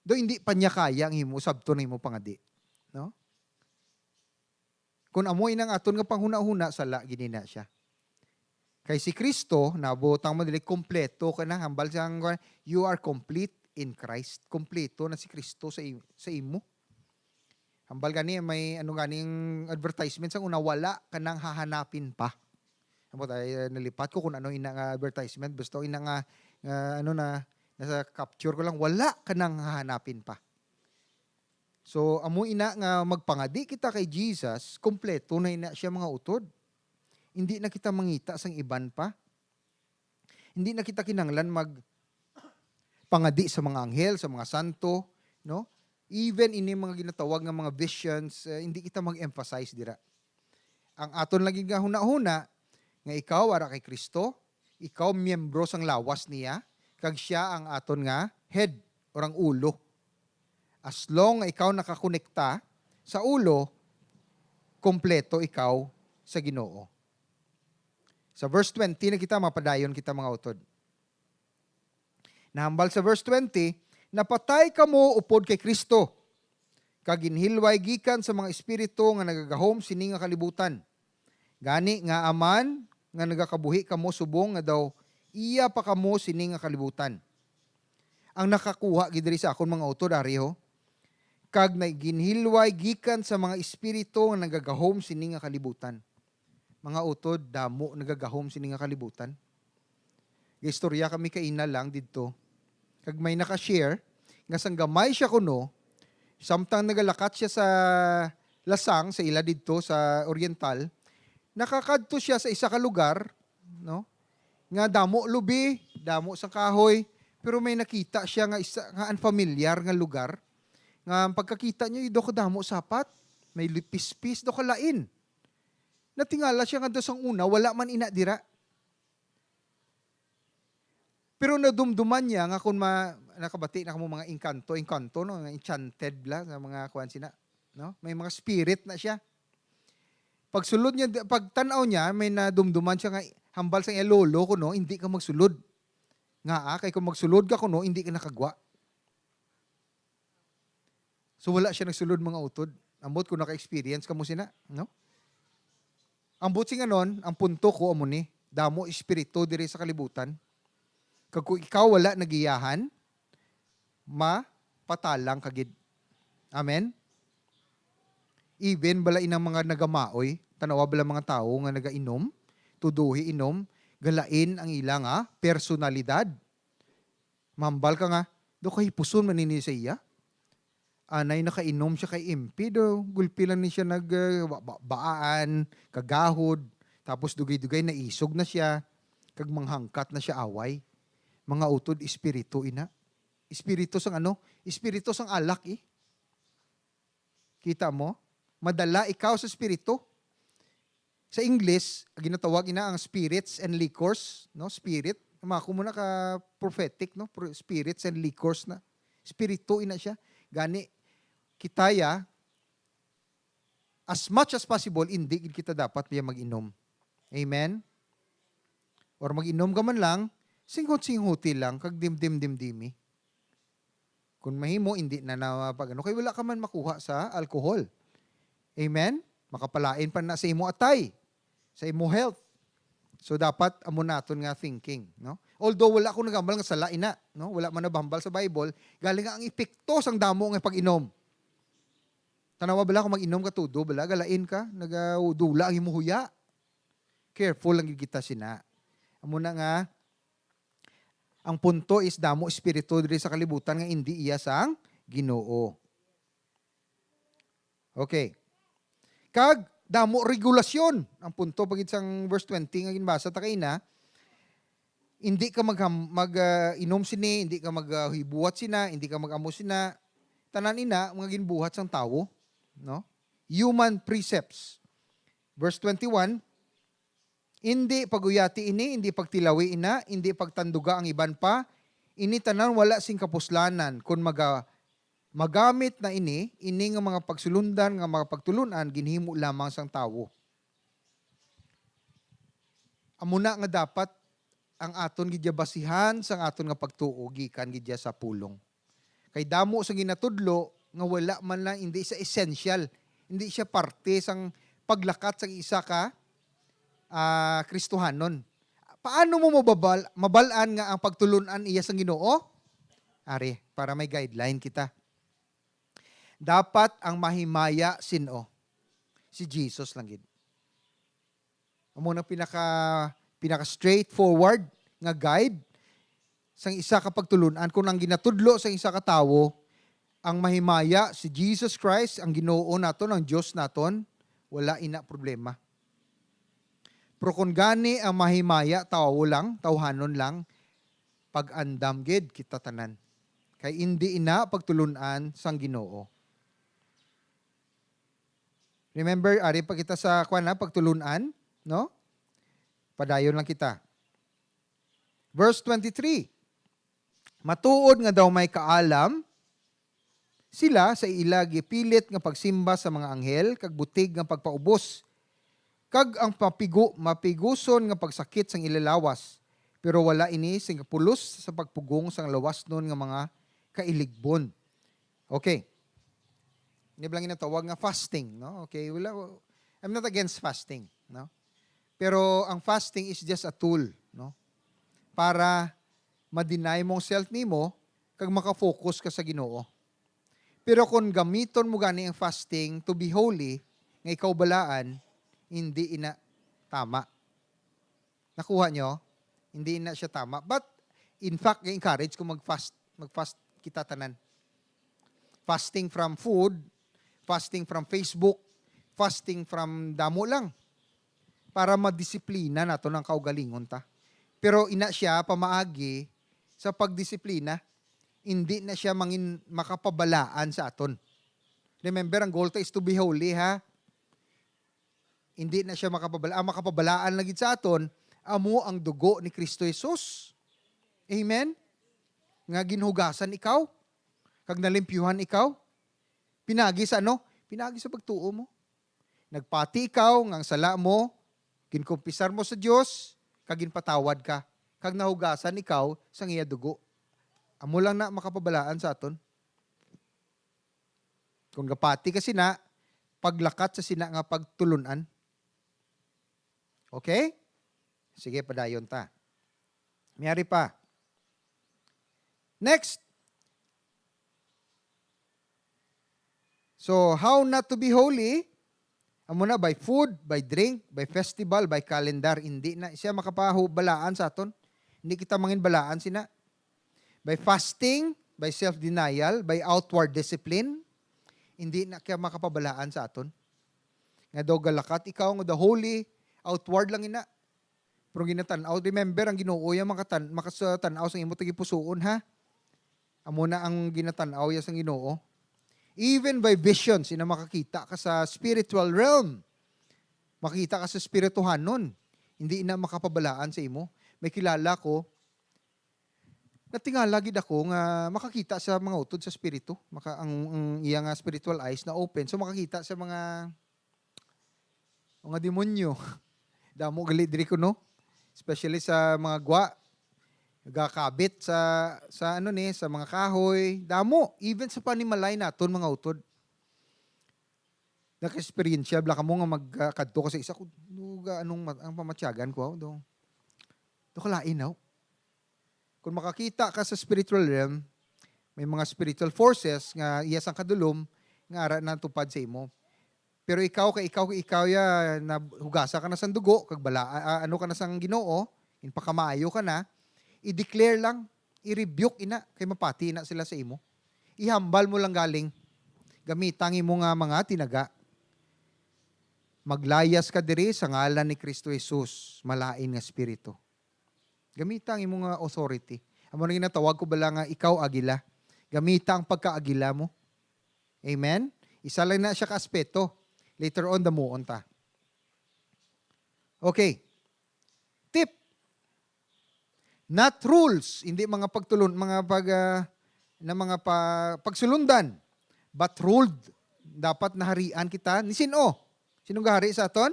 Do hindi pa niya kaya ang himo sabto na himo pangadi. No? Kung amoy nang aton nga panghuna-huna, sala gini na siya. Kay si Kristo, nabutang mo dili, kompleto ka na, hambal siyang, you are complete in Christ. Kompleto na si Kristo sa imo. Hambal gani, may ano ganing advertisement sang una, wala ka nang hahanapin pa. Amo tayo nalipat ko kung ano ina nga advertisement, basta ina nga, ano na, nasa capture ko lang, wala ka nang hahanapin pa. So, amo ina nga magpangadi kita kay Jesus, kompleto na ina siya mga utod. Hindi na kita mangita sang iban pa. Hindi na kita kinanglan pangadi sa mga anghel, sa mga santo, no? Even ini mga ginatawag nga mga visions, hindi kita mag-emphasize dira. Ang aton lagi nga huna-huna nga ikaw ara kay Kristo, ikaw miyembro sang lawas niya, kag siya ang aton nga head or ang ulo. As long nga ikaw nakakonekta sa ulo, kompleto ikaw sa Ginoo. Sa verse 20 na kita mapadayon kita mga utod. Nahambal sa verse 20, napatay kamo upod kay Kristo, kag ginhilway gikan sa mga espiritu nga nagagahom sini nga kalibutan. Gani nga aman nga nagakabuhi kamo subong nga daw iya pa kamo sini nga kalibutan. Ang nakakuha gid diri sa akon mga utod ari ho, kag ginhilway gikan sa mga espiritu nga nagagahom sini nga kalibutan. Mga utod, damo, nagagahom sini nga kalibutan. Istorya kami kaina lang dito. Kag may nakashare, nga sang gamay siya kuno, samtang nagalakat siya sa lasang, sa ila dito, sa Oriental, nakakadto siya sa isa ka lugar, no? Nga damo lubi, damo sa kahoy, pero may nakita siya nga isa nga unfamiliar nga lugar. Nga pagkakita niya, do ka damo sapat, may lipis-pis, do ka lain. Natingala siya nga sang una, wala man ina dira. Pero nadumduman niya nga kung nakabati na kamo mga engkanto, no? Enchanted bla, sa mga kuwan sina. No? May mga spirit na siya. Pagsulod niya, pagtanaw niya, may nadumduman siya nga hambal sa iya lolo ko, no? Hindi ka magsulod. Nga kay kung magsulod ka ko, no? Hindi ka nakagwa. So wala siya nagsulod mga utod. Ambot kung naka-experience ka mo sina, no? Ang butsi nga nun, ang punto ko amo ni, damo espiritu diri sa kalibutan. Kag kung ikaw wala nagiyahan, mapatalang kagid. Amen? Even bala inang mga nagamaoy, tanawa bala mga tao nga nagainom, tuduhi inom, galain ang ilang personalidad. Mambal ka nga, do kay puson manini sa iya. Anay nakainom siya kay MP, do gulpi lang ni siya nagbaan, kagahod, tapos dugay-dugay na isog na siya, kag manghangkat na siya away. Mga utod, espiritu ina. Espiritu sang ano? Espiritu sang alak Kita mo? Madala ikaw sa espiritu. Sa English, ginatawag ina ang spirits and liquors, no? Spirit. Mako mo na ka prophetic, no? Spirits and liquors na. Espiritu ina siya. Gani kitaya, as much as possible, hindi kita dapat niya mag-inom. Amen? Or mag-inom ka man lang, singhot-singhuti lang, kag dim-dim-dim-dimi. Kung mahimo, hindi na napag-ano, kaya wala ka man makuha sa alcohol. Amen? Makapalain pa na sa imo atay, sa imo health. So dapat amo naton nga thinking, no? Although wala akong nagambal nga sala ina, no? Wala man nabambal sa Bible, galing nga ang epekto sang damo nga pag-inom. Tanawa bala kung mag-inom ka tudo, bala galain ka, nagadula ang imuhuya. Careful lang kita sina. Amo na nga ang punto is damo espiritu diri sa kalibutan nga hindi iya sang Ginoo. Okay. Kag damo regulasyon. Ang punto pagit sang verse 20 nga ginbasa ta kaina, hindi ka mag-inom sini, hindi ka maghibuhat sina, hindi ka mag-amo sina. Tanan ina mga ginbuhat sang tawo, no? Human precepts. Verse 21, hindi paguyati ini, hindi pagtilawi ina, hindi pagtanduga ang iban pa, ini tanan wala sing kapuslanan kun magamit na ini nga mga pagsulundan, nga mga pagtulunan, ginhimo lamang sang tawo. Amuna nga dapat ang aton gidya basihan sang aton nga pagtuo gikan gidya sa pulong. Kay damo sa ginatudlo nga wala man lang, hindi siya essential. Hindi siya parte sang paglakat sa isa ka Kristohanon. Paano mo mabalaan nga ang pagtulunan iya sang Ginoo? Ari, para may guideline kita. Dapat ang mahimaya sino? Si Jesus lang gid. Amo na pinaka straightforward nga guide sang isa ka pagtulunan kung ang ginatudlo sa isa ka tawo ang mahimaya si Jesus Christ, ang Ginoo naton, ang Dios naton, wala ina problema. Pero kung gani ang mahimaya tawo lang, tawhanon lang, pag-andam gid kita tanan. Kay hindi ina pagtulunan sang Ginoo. Remember, ari pa kita sa pagtulunan, no? Padayon lang kita. Verse 23. Matuod nga daw may kaalam, sila sa ila gipilit nga pagsimba sa mga anghel, kag butig nga pagpaubos, kag ang mapiguson nga pagsakit sang ilalawas, pero wala ini sing pulos sa pagpugong sang lawas nun nga mga kailigbon. Okay. Hindi lang ginatawag nga fasting, no? Okay, I'm not against fasting, no? Pero ang fasting is just a tool, no? Para ma-deny mong self nimo kag maka-focus ka sa Ginoo. Pero kung gamiton mo gani ang fasting to be holy, nga ikaw balaan, hindi ina tama. Nakuha nyo? Hindi ina siya tama. But, in fact, encourage kung mag-fast kita tanan. Fasting from food, fasting from Facebook, fasting from damo lang. Para madisiplina nato ng kaugalingon ta. Pero ina siya pamaagi sa pagdisiplina, hindi na siya makapabalaan sa aton. Remember, ang goal is to be holy, ha? Hindi na siya makapabalaan. Ang makapabalaan lagi sa aton, amo ang dugo ni Kristo Jesus. Amen? Nga ginhugasan ikaw, kag nalimpyuhan ikaw, pinagi sa ano? Pinagi sa pagtuo mo. Nagpati ikaw, ngang sala mo, ginkumpisar mo sa Diyos, kag ginpatawad ka, kag nahugasan ikaw sa iya dugo. Amo lang na makapabalaan sa aton. Kung gapati ka sina, paglakat sa sina nga pagtulunan. Okay? Sige, padayon ta. Mayari pa. Next. So, how not to be holy? Amo na, by food, by drink, by festival, by calendar. Hindi na siya makapahubalaan sa aton. Hindi kita mangin balaan sina. By fasting, by self-denial, by outward discipline, hindi na kaya makapabalaan sa aton. Nga daw galakat, ikaw nga the holy, outward lang ina. Pero ginatanaw, remember, ang Ginoo yung makasatanaw sa imo tagipusoon, ha? Amo na ang ginatanaw ya sa Ginoo. Even by visions, ina makakita ka sa spiritual realm. Makita ka sa spirituhan nun. Hindi ina makapabalaan sa imo. May kilala ko, natingala gid ako nga makakita sa mga utod sa spiritu, ang iyang spiritual eyes na open, so makakita sa mga demonyo. Damo gali diri ko, no? Especially sa mga gwa, nagakabit sa sa mga kahoy, damo even sa panimalay naton mga utod. Naka-experience bla kamo nga magkadto ka sa isa ko anong ang pamatyagan ko do kalain now. Kung makakita ka sa spiritual realm, may mga spiritual forces nga iyas ang kadulom nga ara na tupad sa imo. Pero ikaw ya nahugasa ka na sa dugo, kag ano ka na sang Ginoo, inpakamaayo ka na, i-declare lang, i-rebuke ina kay mapati na sila sa imo. Ihambal mo lang galing. Gamitang imo nga mga tinaga. Maglayas ka diri sa ngalan ni Kristo Jesus, malain nga espiritu. Gamita ang imong authority. Amo na ginatawag ko bala nga ikaw agila. Gamita ang pagkaagila mo. Amen? Isa lang na siya ka-aspeto. Later on, damuon ta. Okay. Tip. Not rules. Hindi mga pagtulon, pagsulundan. But ruled. Dapat naharian kita ni sino? Sinong gahari sa aton?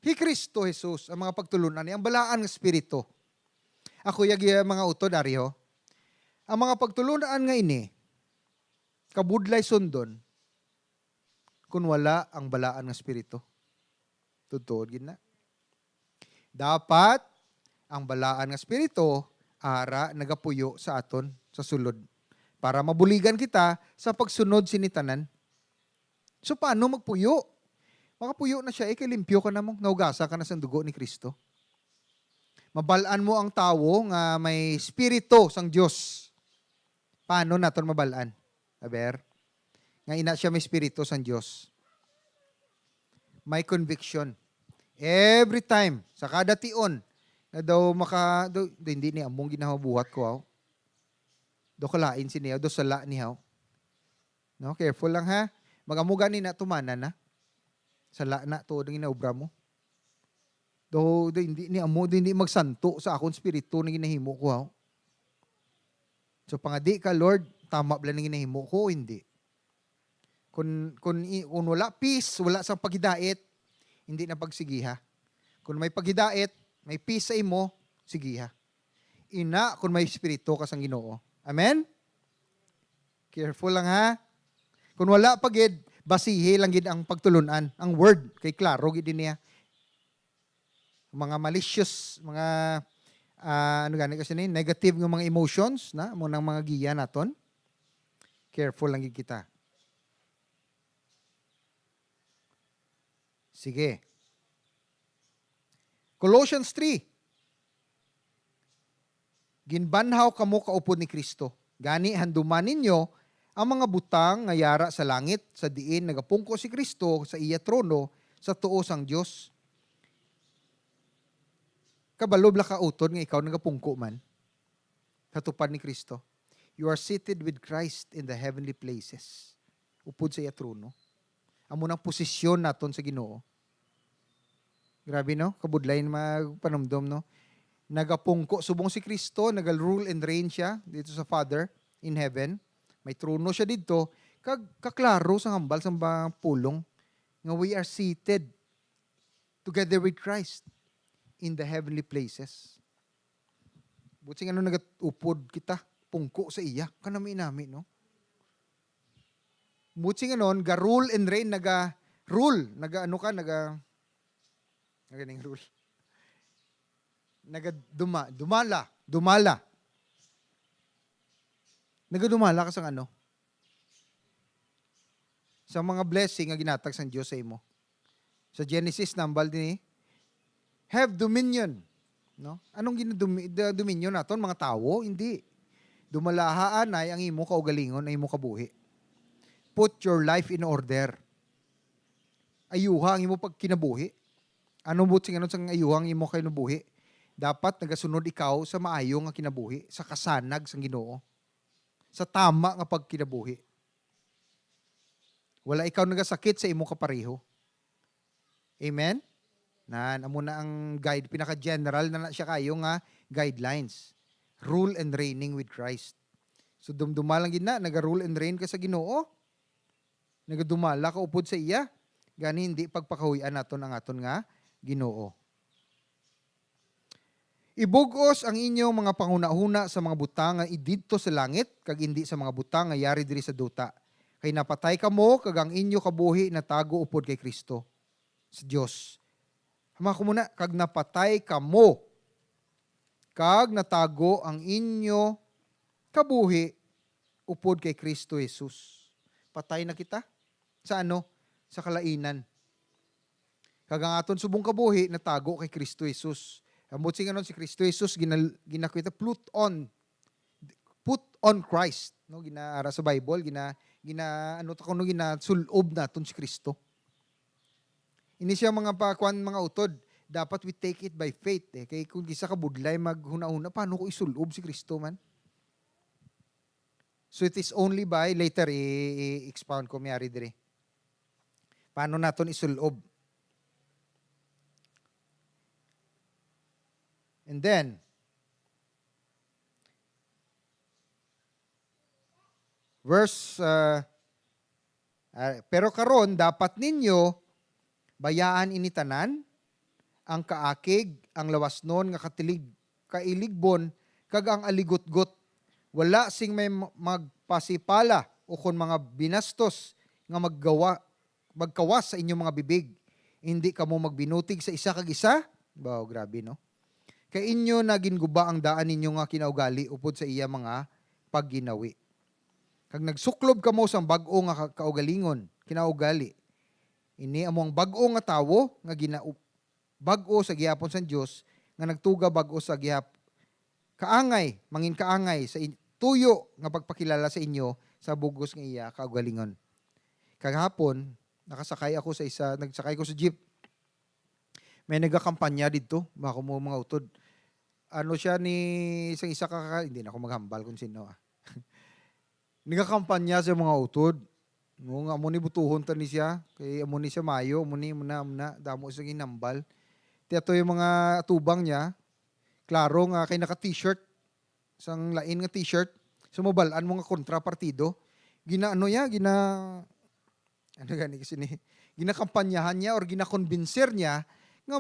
Hi Kristo Jesus. Ang mga pagtulunan niya. Ang balaan ng Espiritu. Ako yagi mga utod, Ariho. Ang mga pagtulunan nga ini, kabudlay sundon kung wala ang balaan ng Espiritu. Totoo, gina. Dapat ang balaan ng Espiritu ara nagapuyo sa aton sa sulod para mabuligan kita sa pagsunod sinitanan. So paano magpuyo? Makapuyo na siya, kay limpyo ka na mo, naugasa ka na sa dugo ni Kristo. Mabalaan mo ang tawo nga may Espiritu sang Diyos. Paano naton mabalaan? Aber, nga ina siya may Espiritu sang Diyos. May conviction. Every time, sa kada tion, na daw hindi ni among ginahabuhat ko, aw. Do kalain siniya, do sala niya. No, careful lang ha. Magamuga ni na tumanan na. Sala na to ang ginaubra mo. Do hindi ni amo, hindi magsanto sa akong spirito na ginahimo ko, aw. So pangadi ka, Lord, tama ba lang ginahimo ko o hindi? Kung wala peace, wala sang pagidait, hindi na pagsigiha. Kung may pagidait, may peace sa imo, sigiha. Ina, kung may espiritu ka sang Ginoo. Amen? Careful lang ha. Kung wala pagid, basihe lang gid ang pagtulunan. Ang word, kay klaro gid niya. Mga malicious, mga negative ng mga emotions, na mo nang mga giya naton. Careful lang gid kita. Sige. Colossians 3. Ginbanhaw kamo kaupod ni Kristo. Gani handuman ninyo ang mga butang nga yara sa langit, sa diin nagapungko si Kristo sa iya trono sa tuo sang Dios. Kabalob la ka utod nga ikaw nagapungko man. Katupad ni Kristo. You are seated with Christ in the heavenly places. Upod sa iya trono. Amo nang posisyon naton sa Ginoo. Grabe no, kabudlay magpanumdom no. Nagapungko subong si Kristo, nagal-rule and reign siya dito sa Father in heaven. May trono siya dito, kaklaro sa hambal sa pulong nga we are seated together with Christ in the heavenly places. Buti nga nagatupod kita, pungko sa iya, kanami nami no. Buti nga nun, ga-rule and reign, naga-rule, naganing rule. Dumala. Nagadumala ka sa ano? Sa mga blessing nga ginatag sa Diyos sa imo. Sa Genesis nambal din have dominion. No? Anong dominion naton mga tawo? Hindi. Dumalahaan ay ang imo kaugalingon, ang imo kabuhi. Put your life in order. Ayuha ang imo pag kinabuhi. Anong buting ano sang ayuha ang imo kinabuhi? Dapat nagasunod ikaw sa maayo nga kinabuhi, sa kasanag sang Ginoo, sa tama nga pagkinabuhi. Wala ikaw nagasakit sa imo kapareho. Amen? Amo na ang guide, pinaka-general na siya kayo nga guidelines. Rule and reigning with Christ. So dumdumala lang gid na, naga-rule and reign ka sa Ginoo. Nagadumala ka upod sa iya. Gani hindi pagpakahuyan naton ang aton nga Ginoo. Ibugos ang inyong mga panguna-huna sa mga butang nga ididto sa langit, kag hindi sa mga butang nga yari diri sa duta. Kay napatay kamo, kag ang inyo kabuhi natago upod kay Kristo, sa Dios. Hama ko muna, kag napatay kamo, kag natago ang inyo kabuhi upod kay Kristo Jesus. Patay na kita. Sa ano? Sa kalainan. Kag ang aton subong kabuhi natago kay Kristo Jesus. Amot sing anon si Kristo Jesus ginakwita put on Christ, no, ginaara sa Bible, ginasulob naton si Kristo. Ini siya mga mga utod, dapat we take it by faith kay kung gisa ka budlay maghuna-una paano ko isulob si Kristo man. So it is only by later i-expound ko miyari dire. Paano naton isulob? And then, pero karon dapat ninyo bayaan initanan ang kaakig, ang lawasnon nga kailigbon, kag ang aligutgot. Wala sing may magpasipala o o kon mga binastos nga magkawas sa inyong mga bibig. Hindi kamo magbinutig sa isa kag isa. Wow, grabe no. Kay inyo na ginguba ang daan ninyo nga kinaugali upod sa iya mga pagginawi. Kag nagsuklob kamo sang bag-o nga kaugalingon, kinaugali. Ini among bag-o nga tawo nga bag-o sa gihapon sa Dios nga nagtuga bag-o sa kaangay, mangin kaangay sa tuyo nga pagpakilala sa inyo sa bugos nga iya kaugalingon. Kagahapon, nagsakay ko sa jeep. May nagakampanya dito, mga utod. Ano siya ni isang isa hindi na ako maghambal kung sino. Nagakampanya sa mga utod. No, nga mo ni butuhon ta ni siya, kay amo ni siya mayo, muna damo sa ginambal. Tiyato yung mga tubang niya, klaro nga kay naka-t-shirt, sang lain nga t-shirt, sumabalaan mo nga kontrapartido, ginakampanyahan niya or ginakonbinser niya nga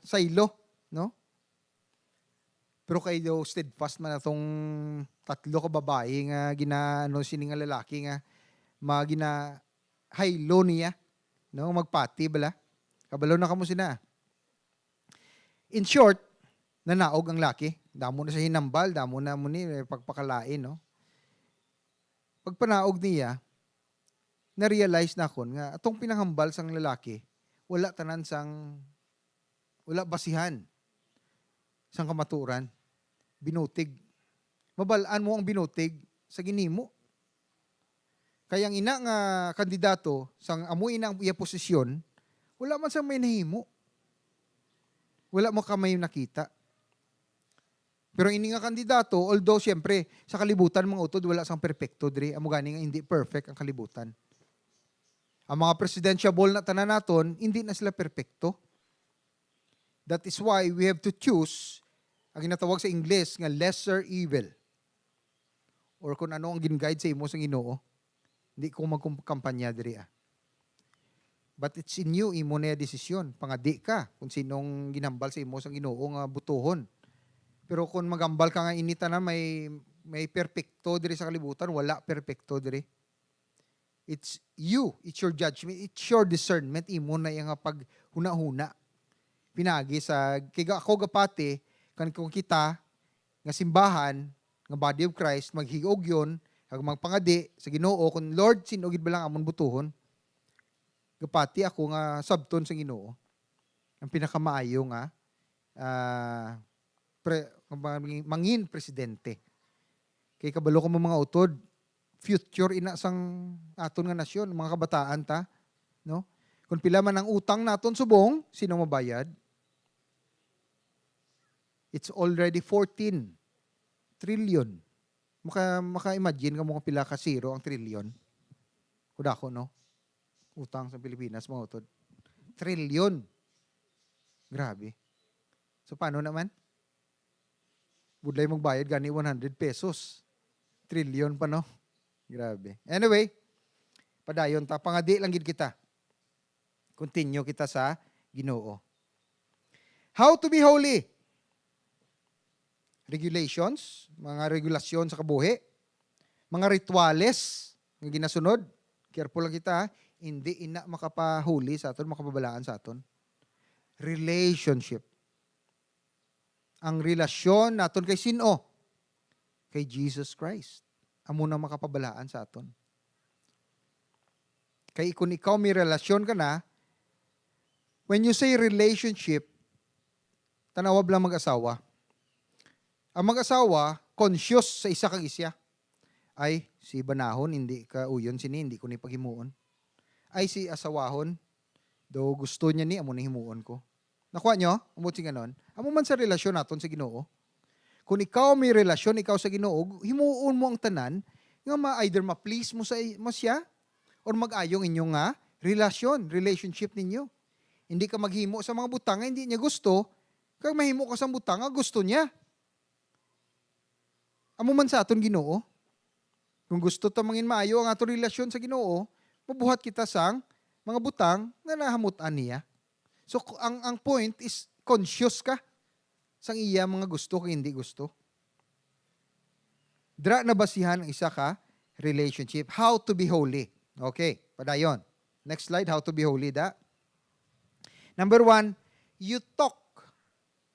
saylo, no? Pero kayo steadfast man atong tatlo ka babae nga sini nga lalaki nga haylo niya, no? Magpati bala. Kabalo na kamo sina. In short, nanaog ang laki. Damo na sa hinambal, damo na mo ni pagpakalain, no? Pagpanaog niya, na-realize na kon nga atong pinanghambal sang lalaki, wala basihan sang kamaturan. Binutig. Mabalaan mo ang binutig sa ginimo. Kaya ang ina nga kandidato sang amuin ang iya posisyon, wala man sang may nahimo. Wala mo kamay nakita. Pero ini nga kandidato, although siyempre sa kalibutan mga utod wala sang perpekto diri, amo gani nga hindi perfect ang kalibutan. Ang mga presidentiable na tanan naton, hindi na sila perpekto. That is why we have to choose ang ginatawag sa English nga lesser evil. Or kung ano ang gin-guide sa imo sa Ginoo, hindi ko magkampanya diri. But it's in you, imo na desisyon. Pangadi ka kung sinong ginambal sa imo sa Ginoo nga butuhon. Pero kung magambal ka nga inita na may perpekto diri sa kalibutan, wala perpekto diri. It's you, it's your judgment, it's your discernment, imo na yung paghuna-huna. Pinagi sa, kaya ako gapati, kung kita, nga simbahan, nga body of Christ, maghigog yun, kag magpangadi sa Ginoo, kung Lord, sinugid ba lang amon butuhon, gapati ako nga sabton sa Ginoo, ang pinakamaayo nga, mangin presidente. Kay kabalo ko mga utod, future ina sang aton nga nasyon, mga kabataan ta, no? Kung pila man ang utang naton subong, sino mabayad? It's already 14 trillion. Maka-imagine ka mo kung pila ka zero ang trillion. Kuda ko, no? Utang sa Pilipinas, mga utod. Trillion. Grabe. So, paano naman? Budlay magbayad gani 100 pesos. Trillion pa, no? Grabe. Anyway, padayon ta. Pangadi lang gid kita. Continue kita sa Ginoo. How to be holy? Regulations, mga regulasyon sa kabuhi, mga rituales nga ginasunod. Careful lang kita, hindi ina makapahuli sa aton, makababalaan sa aton. Relationship. Ang relasyon naton kay sino? Kay Jesus Christ. Amo na makapabalaan sa aton. Kay kung ikaw may relasyon ka na, when you say relationship, tanawab lang mag-asawa. Ang mag-asawa, conscious sa isa kag isya. Ay, si banahon, hindi ka uyon sini, hindi ko ni paghimuon. Ay, si asawahon, do gusto niya ni, amo ni himuon ko. Nakuha nyo? Umot si ganon. Amo man sa relasyon naton sa Ginoo. Kung ikaw may relasyon, ikaw sa Ginoo, himuon mo ang tanan, nga either ma-please mo siya, or mag-ayong inyong nga relationship ninyo. Hindi ka maghimo sa mga butang nga hindi niya gusto, kag mahimo ka sa butang nga gusto niya. Amo man sa aton Ginoo, kung gusto ta mangin maayo ang aton relasyon sa Ginoo, mabuhat kita sang mga butang nga nahamutan niya. So ang point is conscious ka sang iya mga gusto kung hindi gusto. Dra na basihan ang isa ka relationship. How to be holy. Okay, padayon. Next slide, how to be holy da. Number 1, you talk.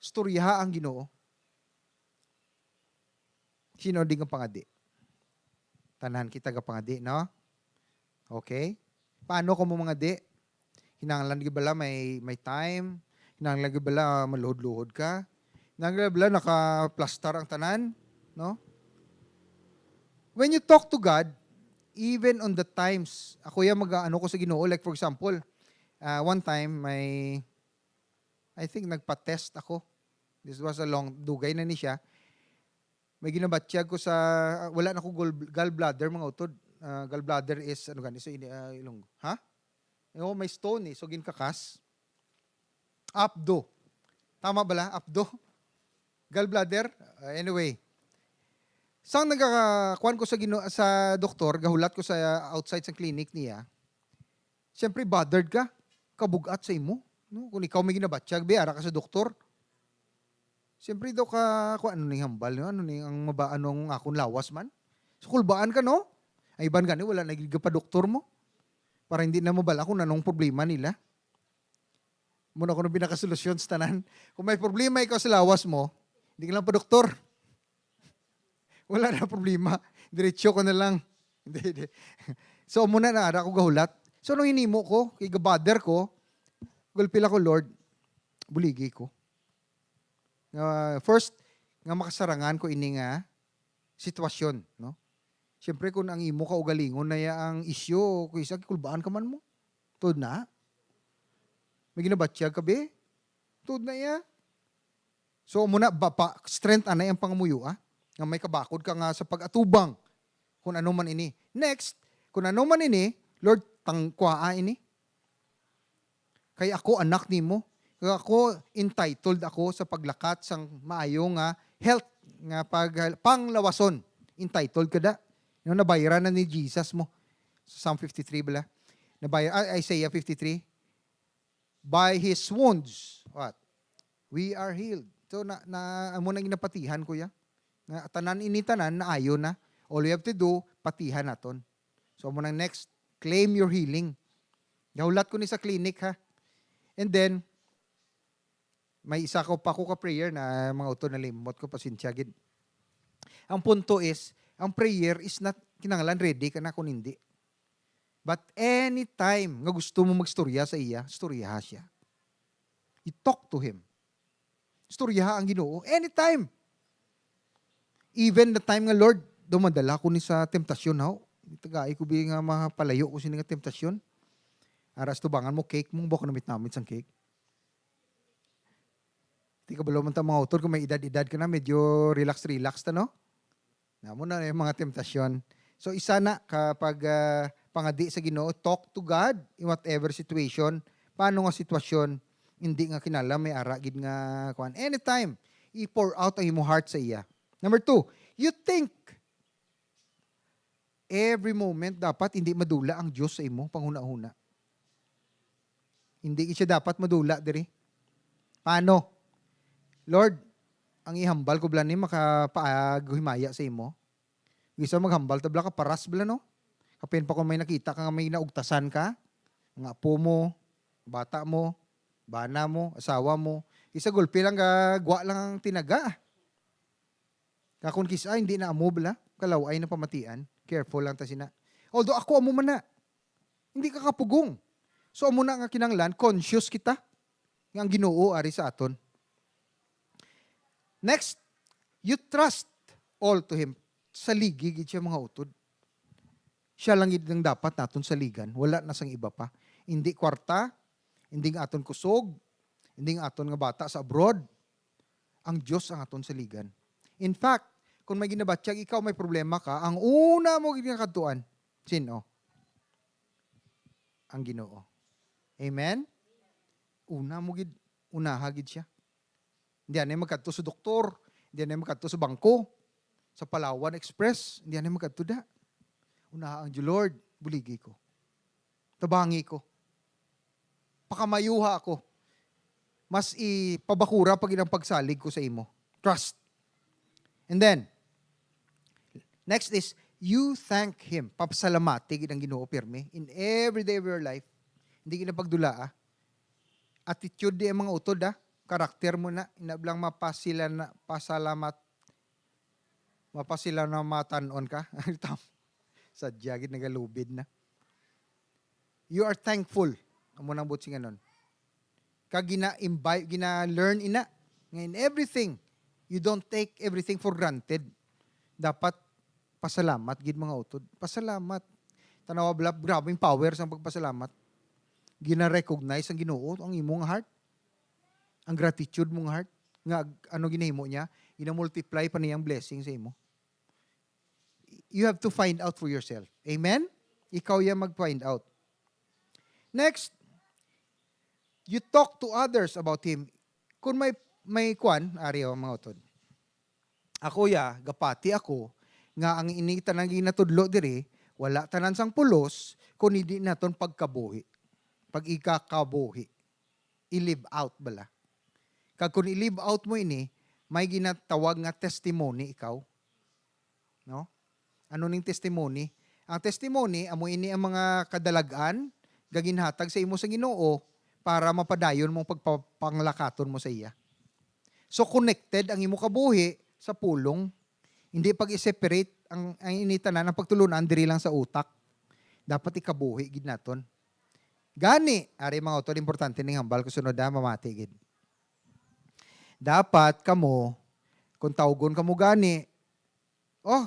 Storyaha ang Ginoo. Sino di nga pangadi? Tanan kita ga pangadi, no? Okay? Paano ko mo mga di? Hinanglan gi bala may time? Hinanglan gi bala maluhod-luhod ka? Hinanglan bala naka-plaster ang tanan, no? When you talk to God, even on the times, ako yung mag-ano ko sa Ginoo, like for example, one time I think nagpa-test ako. This was a long, dugay na ni siya. May ginabatsyag ko sa, wala na ko gallbladder, mga utod. Gallbladder is, ano gani, sa ilong, ha? May stone so ginkakas. Apdo. Tama bala? Apdo? Gallbladder? Anyway. Sang nagkakuan ko sa doktor, gahulat ko sa outside sa clinic niya, siyempre bothered ka, kabugat sa imo. No? Kung ikaw may ginabatsyag, biara ka sa doktor. Siyempre daw kung ano ni hambal, ano ni ang mabaanong akong lawas man. So kulbaan ka, no? Ay iban gani, wala nagiging pa doktor mo. Para hindi na mabala kung anong problema nila. Muna ko nung pinakasolusyon sa tanan. Kung may problema ikaw sa lawas mo, hindi ka lang pa doktor. Wala na problema. Diretso ko na lang. So muna na ara ko gahulat. So nung hinimo ko, kay gabader ko, gulpila ko, Lord, buligi ko. First, nga makasarangan ko ini nga sitwasyon, no? Siyempre kung ang imo ka ugalingon na ang isyo, kung isa kulbaan ka man mo. Tuod na. May ginabatsyag ka be? Tuod na ya. So muna, strength anay ang pangamuyo, nga may kabakod ka nga sa pag-atubang kung ano man ini. Next, kung ano man ini, Lord, tangkwaa ini. Kay ako anak nimo. Ako entitled ako sa paglakat sang maayo nga health nga panglawason. Entitled ka da. Yung nabayaran na ni Jesus mo. Psalm 53 bala. Isaiah 53. By His wounds, what? We are healed. So amo nang ginapatihan ko ya. Nga tanan ini tanan na ayo na. All you have to do, patihan naton. So amo nang next, claim your healing. Gahulat ko ni sa clinic ha. And then may isa ko pa ko ka-prayer na mga uto na limot ko, pasinsyagin. Ang punto is, ang prayer is not kinanglan ready ka na kung hindi. But anytime nga gusto mo magstorya sa iya, storyaha siya. You talk to Him. Storyaha ang Ginoo. Anytime. Even the time nga, Lord, dumadala ko ni sa temptasyon, ha? Tagay ko bi nga mapalayo ko sini nga temptasyon. Aras tubangan mo, cake mong baka namit namin sang cake. Di ka balo man ta mga autor, kung may edad-edad ka na, medyo relax-relax ta, no? Namo na yung mga temptasyon. So isa na kapag pangadi sa Ginoo, talk to God in whatever situation. Paano nga sitwasyon, hindi nga kinala, may aragid nga kuan. Anytime, i-pour out ang imong heart sa iya. Number 2, you think. Every moment dapat hindi madula ang Diyos sa imo, panghuna-huna. Hindi siya dapat madula diri. Paano? Lord, ang ihambal ko bala ni makapaaghimaya sa imo. Gisa maghambal tabla ka paras bala no. Kapin pa kung may nakita ka nga may naugtasan ka, nga apo mo, bata mo, bana mo, asawa mo, isa gulpi lang gwa lang ang tinaga. Kakun kisa hindi na amo bala, kalaway na pamatian. Careful lang ta sina. Although ako amo man na. Hindi ka kapugong. So amo na nga kinanglan, conscious kita nga ang Ginoo ari sa aton. Next, you trust all to Him. Saligi, gid siya mga utod. Siya lang gid ang dapat naton saligan. Wala na sang iba pa. Hindi kwarta, hindi nga aton kusog, hindi nga aton nga bata sa abroad. Ang Diyos ang aton saligan. In fact, kung may ginabatsyag, ikaw may problema ka, ang una mo gid nga kadtuan, sino? Ang Ginoo. Amen? Una mo gid, unaha gid siya. Hindi na magkadto sa doktor, hindi na magkadto sa bangko, sa Palawan Express, hindi na magkadto da. Unaha ang Lord, buligi ko. Tabangi ko. Pakamayuha ako. Mas ipabakura pag inang pagsalig ko sa imo. Trust. And then, Next is, you thank Him. Papasalamati gid ang Ginoo pirmi in every day of your life. Hindi gid pagdulaa. Attitude di ang mga utod Karakter mo na inablang mapasilamatan ka. Sadya gid nagalubid na. You are thankful. Amo nang butsingan nun. Kag gina-learn ina. In everything, you don't take everything for granted. Dapat pasalamat gid mga utod. Pasalamat. Tanawa grabing power sa pagpasalamat. Gina-recognize ang Ginoo ang imong heart. Ang gratitude mong heart. Nga ano ginahimo niya, ina-multiply pa niyang blessing sa imo. You have to find out for yourself. Amen? Ikaw yan mag-find out. Next, you talk to others about Him. Kung may kwan, ariyo mga utod. Ako gapati ako, nga ang inita ng ginatudlo diri, wala tanan sang pulos, kung hindi naton pagkabuhi. Pag ikakabuhi. I-live out bala. Kag kung i-live out mo ini, may ginatawag nga testimony ikaw. No? Ano ning testimony? Ang testimony, amo ini ang mga kadalagan, gaginhatag sa imo sa Ginoo, para mapadayon mong pagpapanglakaton mo sa iya. So connected ang imo kabuhi sa pulong. Hindi pag-separate ang initanan ng pagtulunan diri lang sa utak. Dapat ikabuhi gid naton. Gani, ari mga utod importante ning hambal ko sunod mamati gid. Dapat kamo kung tawgon kamo gani,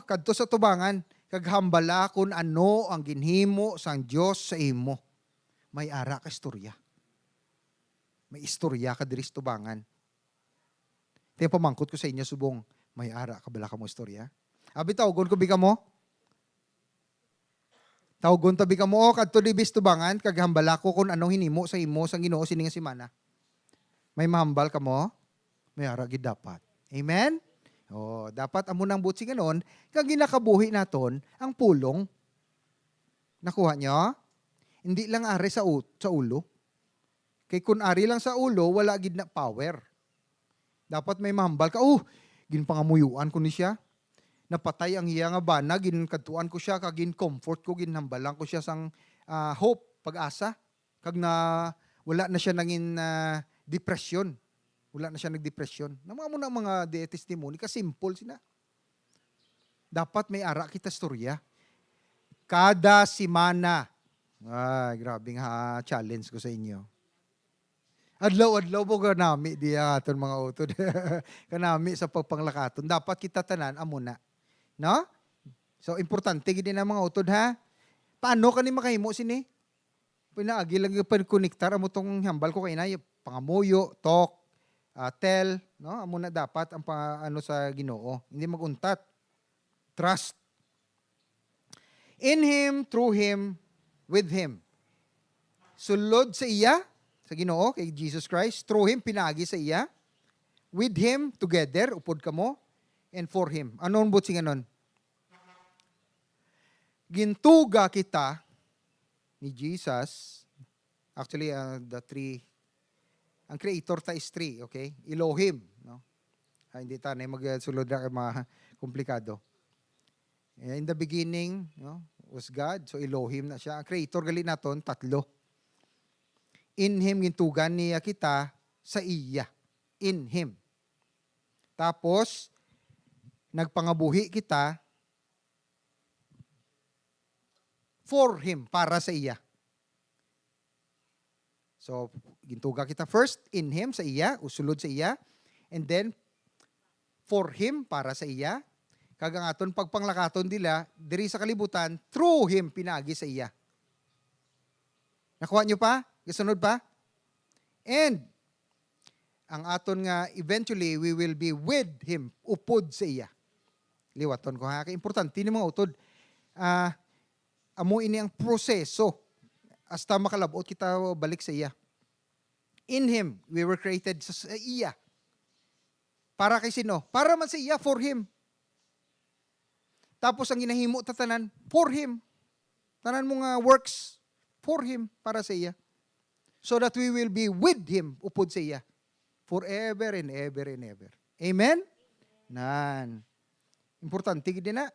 kadto sa tubangan, kaghambala kung ano ang ginhimo sang Dios sa imo. May ara ka istorya. May istorya ka diri sa tubangan. Tayo pamangkot ko sa inyo subong, may ara ka bala ka mo istorya? Abi tawgon ko bi kamo? Tawgon tabi kamo kadto di bis tubangan kaghambala ko kung anong hinimo sa imo sang Ginoo sining nga semana. May mahambal kamo? May ara gid dapat. Amen? Dapat amo nang butsi ganon, kag ginakabuhi naton ang pulong. Nakuha nyo? Hindi lang ari sa ulo. Kay kun ari lang sa ulo, wala gid na power. Dapat may mahambal ka. Ginpangamuyuan ko ni siya. Napatay ang iya nga bana, ginkadtuan ko siya, kag gin-comfort ko, ginhambalan ko siya sang hope, pag-asa. Kag wala na siya nangin depression. Wala na siya nagdepresyon. Namamo na mga testimony, ka-simple sina. Dapat may ara kita storya. Kada semana. Grabing challenge ko sa inyo. Adlaw-adlaw po kanami diya aton mga utod. Kanami sa pagpanglakaton. Dapat kita tanan amo na. No? So importante gid na mga utod ha. Paano kani makahimo sini? Pinaagi lang yung pagkonektar amo tong hambal ko kay na pangamuyo, talk, tell, no? Amo na dapat ang ano sa Ginoo. Hindi maguntat. Trust. In Him, through Him, with Him. Sulod sa iya, sa Ginoo, kay Jesus Christ. Through Him, pinagi sa iya. With Him, together, upod kamo. And for Him. Ano ang butsi nga nun? Gintuga kita ni Jesus. Actually, the three, ang creator ta is three, okay? Elohim, no? Hindi tanay magsulod na kay mga komplikado. In the beginning, no, was God, so Elohim na siya. Ang creator gali naton tatlo. In Him gintugan niya kita sa iya. In Him. Tapos nagpangabuhi kita for Him, para sa iya. So, gintuga kita first, in Him, sa iya, usulod sa iya, and then, for Him, para sa iya, kagang aton pagpanglakaton dila, diri sa kalibutan, through Him, pinagi sa iya. Nakuha nyo pa? Kasunod pa? And, ang aton nga, eventually, we will be with Him, upod sa iya. Liwaton ko ha, kaya importante ni mga utod. Amo ini ang proseso, hasta makalabot kita balik sa iya. In Him, we were created sa iya. Para kay sino? Para man sa iya, for Him. Tapos ang ginahimo tatanan, for Him. Tanan mo nga works, for Him, para sa iya. So that we will be with Him, upod sa iya. Forever and ever and ever. Amen? Nan. Importante gid na.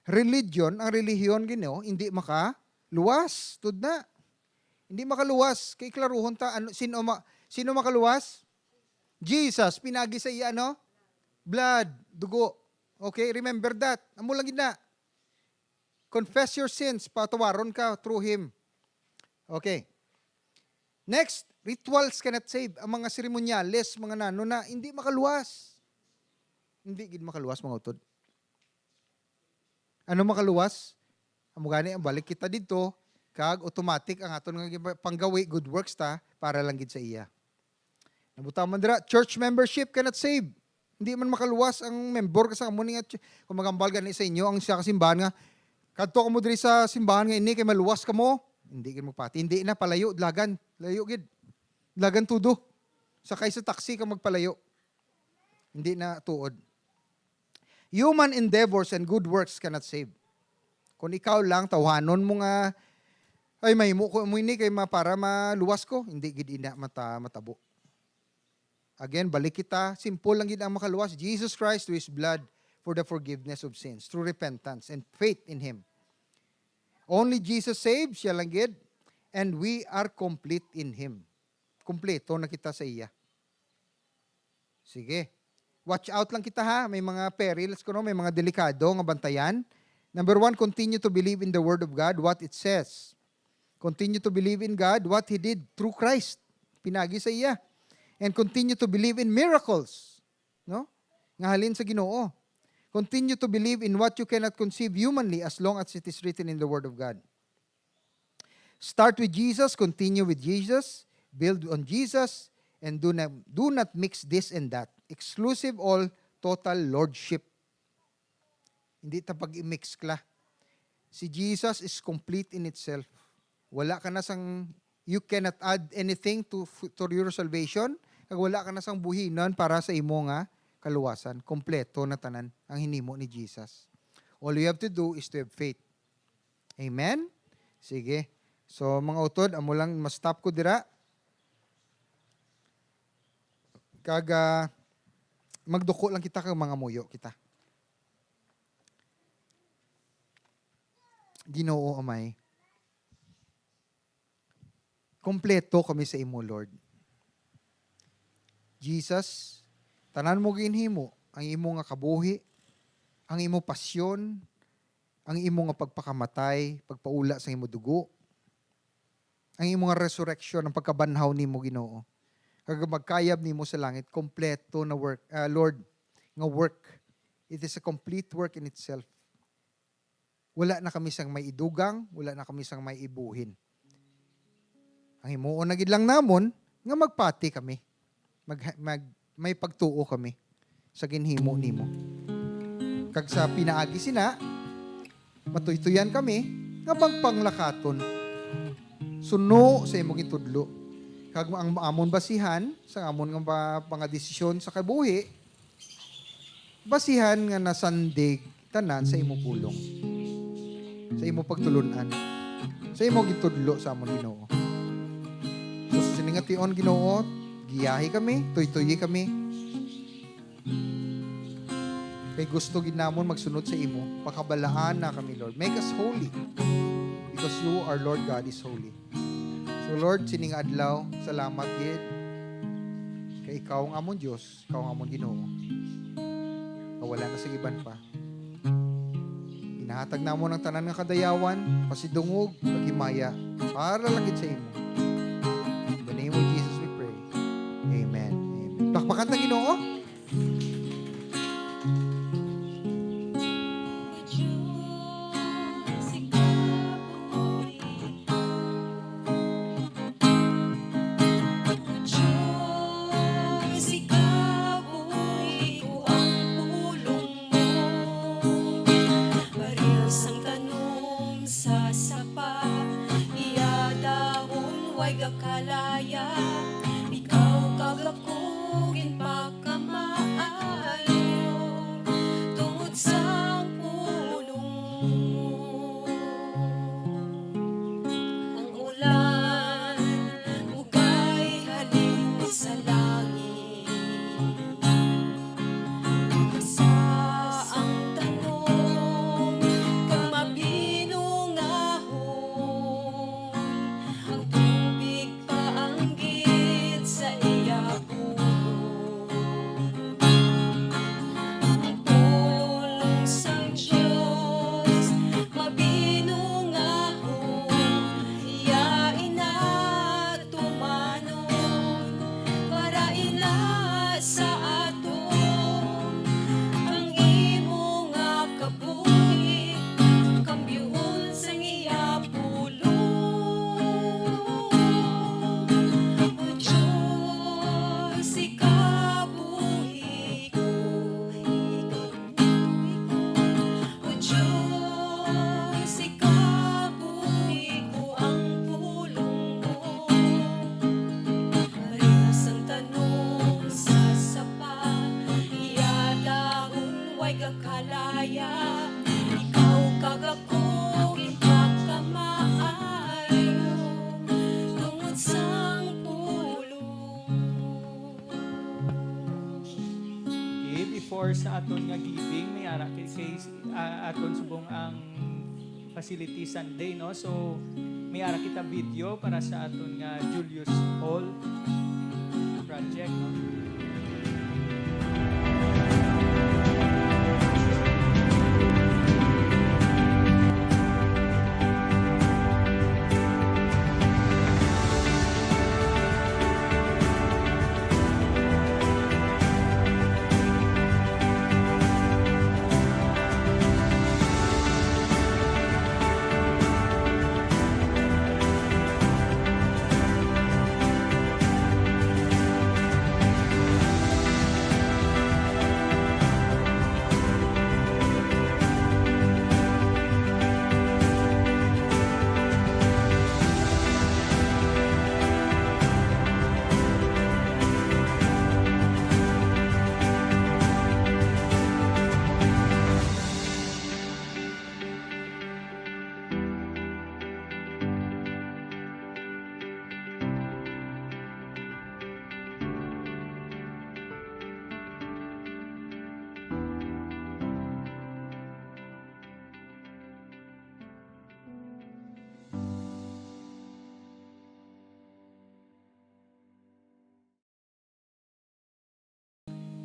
Religion, ang relihiyon Ginoo, hindi makaluwas. Tud na. Hindi makaluwas. Kay klaruhon ta, sino makaluwas? Jesus, pinagi sa iya, ano? Blood, dugo. Okay, remember that. Amo lang gid na. Confess your sins, patawaron ka through Him. Okay. Next, rituals cannot save. Ang mga seremonyales, mga nano na, hindi makaluwas. Hindi gid makaluwas, mga utod. Ano makaluwas? Amo gani ang balik kita dito, kag automatic ang aton nga panggawi good works ta para lang gid sa iya. Nabutaw man dira, church membership cannot save. Hindi man makaluwas ang member ka sa amo nga kung magambal gani sa inyo ang siya ka simbahan nga kadto ka mo diri sa simbahan nga ini kay maluwas ka mo. Hindi gid magpati. Hindi na palayo dlagan. Layo gid. Dlagan tudo. Sakay sa taxi ka magpalayo. Hindi na tuod. Human endeavors and good works cannot save. Kung ikaw lang, tawhanon mo nga, ay mahimo ko mo ini kay para maluwas ko, hindi gid ina matabo. Again, balik kita, simple lang gid ang makaluwas. Jesus Christ through His blood for the forgiveness of sins, through repentance and faith in Him. Only Jesus saves, siya lang gid, and we are complete in Him. Kompleto na kita sa iya. Sige. Watch out lang kita ha. May mga perils ko, no? May mga delikado nga bantayan. Number 1, continue to believe in the Word of God, what it says. Continue to believe in God, what He did through Christ. Pinagi sa iya. And continue to believe in miracles. No? Nga halin sa Ginoo. Continue to believe in what you cannot conceive humanly as long as it is written in the Word of God. Start with Jesus, continue with Jesus, build on Jesus, and do not mix this and that. Exclusive all, total lordship. Hindi ta pag-i-mix kla. Si Jesus is complete in itself. Wala ka na sang, you cannot add anything to your salvation. Kag wala ka na sang buhinon para sa imo nga kaluwasan. Kompleto na tanan ang hinimo ni Jesus. All you have to do is to have faith. Amen? Sige. So mga utod, amo lang ma-stop ko dira. Kag magduko lang kita kag mga muyo kita. Ginoo amay. Kompleto kami sa imo, Lord. Jesus, tanan mo ginhimo ang imo nga kabuhi, ang imo pasyon, ang imo nga pagpakamatay, pagpaula sa imo dugo, ang imo nga resurrection, ang pagkabanhaw nimo, Ginoo. Kag magkayab nimo sa langit, kompleto na work, Lord, nga work. It is a complete work in itself. Wala na kami sang may idugang, wala na kami sang may ibuhin. Ang himuon na gid lang namon nga magpati kami. May pagtuo kami sa ginhimo nimo. Kag sa pinaagi sina, matuytuyan kami nga pagpanglakaton. Suno sa imong gitudlo. Kag ang amon basihan sa amon nga mga desisyon sa kabuhi, basihan nga nasandig tanan sa imo pulong. Sa imo pagtulunan. Sa imo gitudlo sa amon Ginoo. So siningation Ginoo, giyahi kami, tuytoyi kami. Kay gusto gid namon magsunod sa imo, pakabalaan na kami, Lord. Make us holy because you, our Lord God, is holy. So Lord, sining adlaw, salamat gid kay ikaw ang amon Dios, ikaw ang amon Ginoo. Wala na sa iban pa. Inahatag namon ang tanan nga kadayawan, pasidungog, paghimaya, para lang gid sa imo. In the name of Jesus we pray. Amen. Amen. Pakpakan ta Ginoo. Kalaya, ikaw kagakugin pa kamay. sa aton nga giving, may ara kay aton subong ang facility Sunday, no? So may ara kita video para sa aton nga Julius Hall project, no?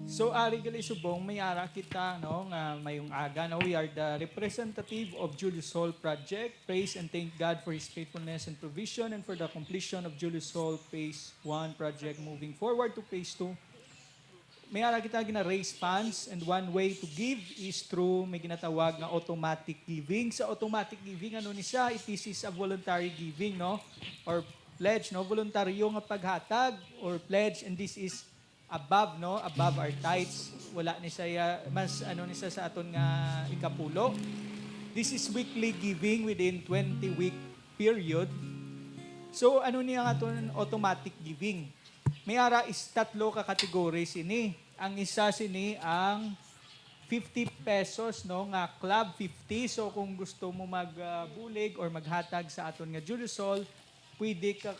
So ari gali subong may ara kita no nga mayong aga no, we are the representative of Julius Hall project. Praise and thank God for his faithfulness and provision and for the completion of Julius Hall phase 1 project moving forward to phase 2. May ara kita gina-raise funds and one way to give is through may ginatawag nga automatic giving. Sa automatic giving ano ni siya, it is a voluntary giving no or pledge no, voluntaryo nga paghatag or pledge, and this is above no, above our tithes. Wala ni saya mas ano ni siya sa aton nga ikapulo. This is weekly giving within 20-week period. So ano niya nga aton automatic giving? May ara is tatlo ka categories ini. Ang isa sini ang 50 pesos no nga club 50. So kung gusto mo magbulig or maghatag sa aton nga Julius Hall, pwede ka,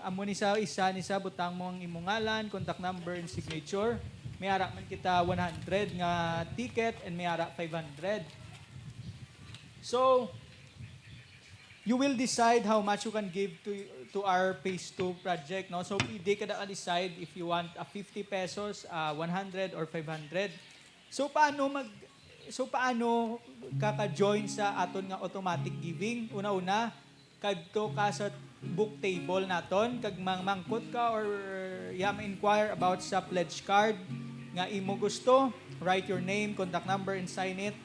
amo ni sa isa ni sa butang mo ang imong ngalan, contact number, and signature. May ara man kita 100 nga ticket and may ara 500. So, you will decide how much you can give to our phase 2 project. No? So, pwede ka na decide if you want 50 pesos, 100, or 500. So, paano kaka-join sa aton nga automatic giving? Una-una, kadto ka sa book table naton kag mangmangkot ka or inquire about sa pledge card nga imo gusto, write your name, contact number, and sign it,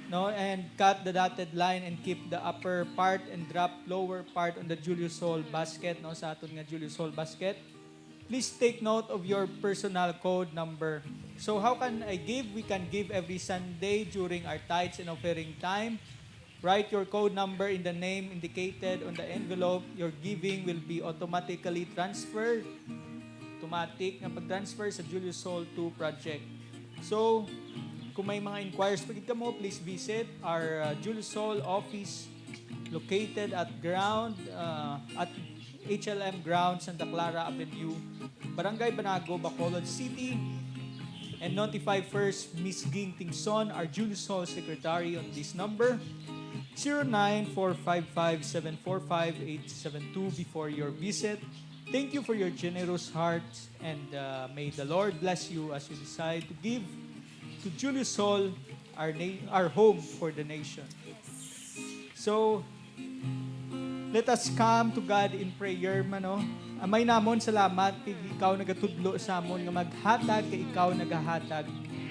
no, and cut the dotted line and keep the upper part and drop lower part on the Julius Hall basket, no, sa aton nga Julius Hall basket. Please take note of your personal code number. So how can I give? We can give every Sunday during our tithes and offering time. Write your code number in the name indicated on the envelope. Your giving will be automatically transferred. Automatic na pag-transfer sa Julius Hall 2 project. So, kung may mga inquiries pa ka mo, please visit our Julius Hall office located at HLM Ground, Santa Clara Avenue, Barangay Banago, Bacolod City, and notify first Miss Ging Tingson, our Julius Hall secretary, on this number 09455745 before your visit. Thank you for your generous hearts, and may the Lord bless you as you decide to give to Julius Hall, our home for the nation. So, let us come to God in prayer, mano. Amay namon, salamat kay ikaw nagatudlo sa amon nga maghatag, kay ikaw nagahatag.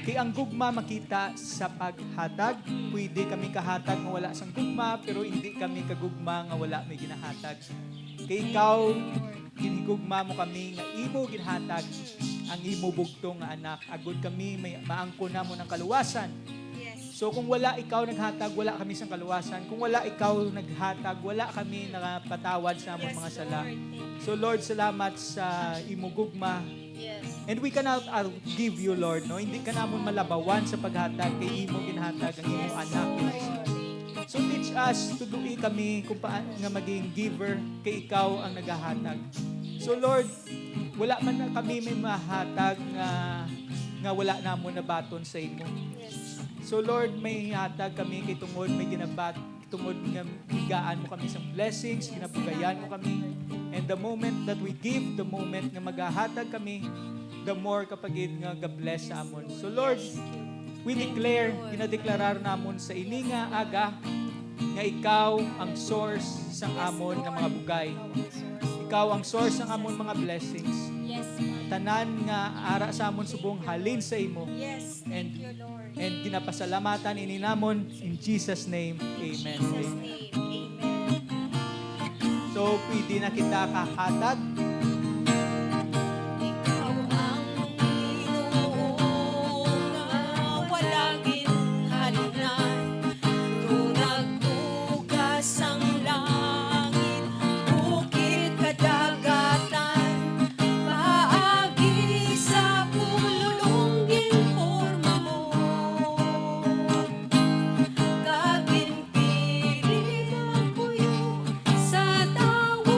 Kay ang gugma makita sa paghatag. Pwede kami kahatag nga wala sang gugma, pero hindi kami kagugma nga wala may ginahatag. Kay ikaw, ginigugma mo kami nga imo ginhatag ang imo bugtong nga anak. Agod kami may maangko na mo ng kaluwasan. So kung wala ikaw naghatag, wala kami sa kaluwasan. Kung wala ikaw naghatag, wala kami nakapatawad sa among mga sala. So Lord, salamat sa imo gugma. And we cannot give you, Lord, no? Hindi ka namon malabawan sa paghatag kay imo ginhatag ang imo anak. So teach us to do kami kung paano nga maging giver kay ikaw ang naghahatag. So Lord, wala man na kami may mahatag nga nga wala namon nabaton sa imo. So Lord, may hatag kami kay tungod may ginabat tungod nga higaan mo kami sa blessings, ginabugayan mo kami. And the moment that we give, the moment nga maghahatag kami, the more kapag nga ga-bless sa amon. So Lord, we declare, ginadeklarar namon sa ini nga aga nga ikaw ang source sang amon nga mga bugay. Ikaw ang source ng amon mga blessings. Yes, Tanan nga ara sa amon subong halin sa imo. yes. And Thank you, Lord. and ginapasalamatan ini namon in Jesus name. Amen. Jesus' Amen. name. Amen. So pwede na kita kahatag. Ikaw ang Panginoon na walang halinan. Tunag-tugas ang langit, bukid kadagatan. Paagi sa pulong ginforma mo. Kaginpilit ako'y sa tawo.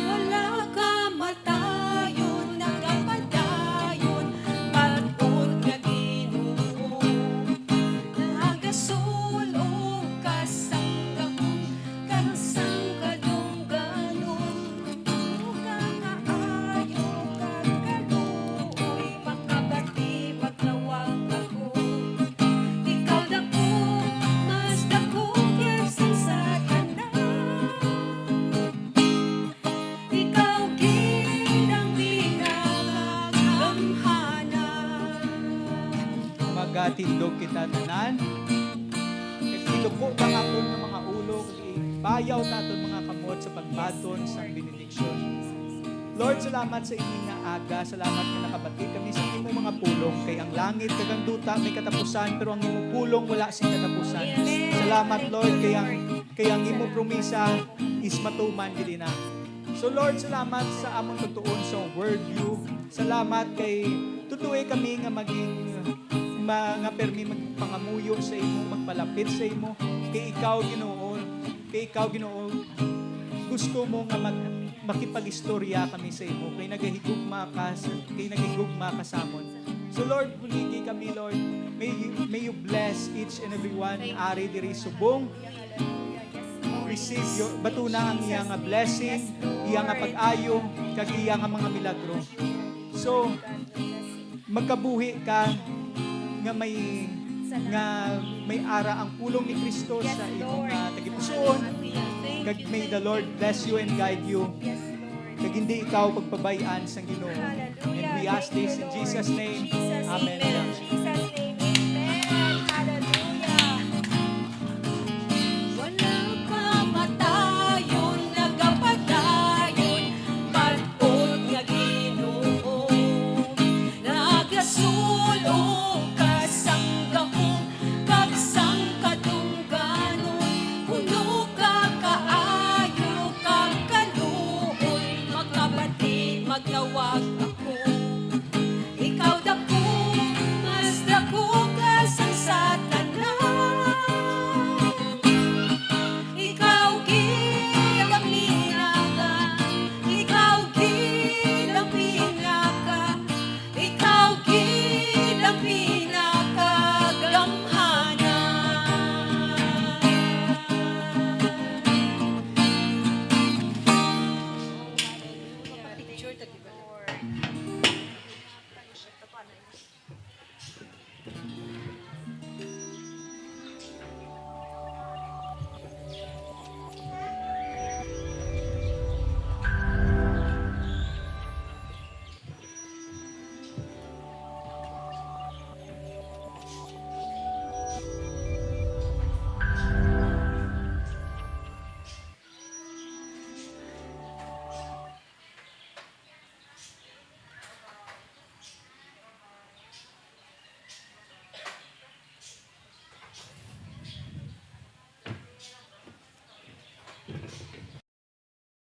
Wala ka matayon, nagapadayon, pag-on nga Ginoo. Nagasulong kasang kadungganon. Duga nga ayo kagaluoy, makabati magtawag ako. Ikaw dako, mas dako kaysa sa tanan. Ikaw gid ang pinakagamhanan. Magatindog kita tanan. Iluko bang aton ng mga ulo, bayaw taton mga kamot sa pagbaton sa benediksyon. Lord, salamat sa inyo nga aga. Salamat nga nakabati kami sa imo mga pulong. Kay ang langit, kagang duta, may katapusan, pero ang imo pulong wala sing katapusan. Salamat, Lord, kay ang imo promisa is matuman gid na. So Lord, salamat sa among tutuon sa word view. Salamat kay tutuoy kami nga maging mga permi magpangamuyo sa imo, magpalapit sa imo. Kay ikaw Ginoo, gusto mo nga makipag-istorya kami sa imo. Kay nagahigugma ka sa amon. So Lord, buligi kami, Lord. May you bless each and every one ari diri subong. Receive your batuna ang iyang nga blessing, iyang nga pag-ayo, kag iyang nga mga milagro. So magkabuhi ka nga may ara ang pulong ni Kristo sa imong tagipusoon. Kag may the Lord bless you and guide you. Kag hindi ikaw pagpabayaan sa Ginoo. And we ask this in Jesus' name. Amen. Jesus'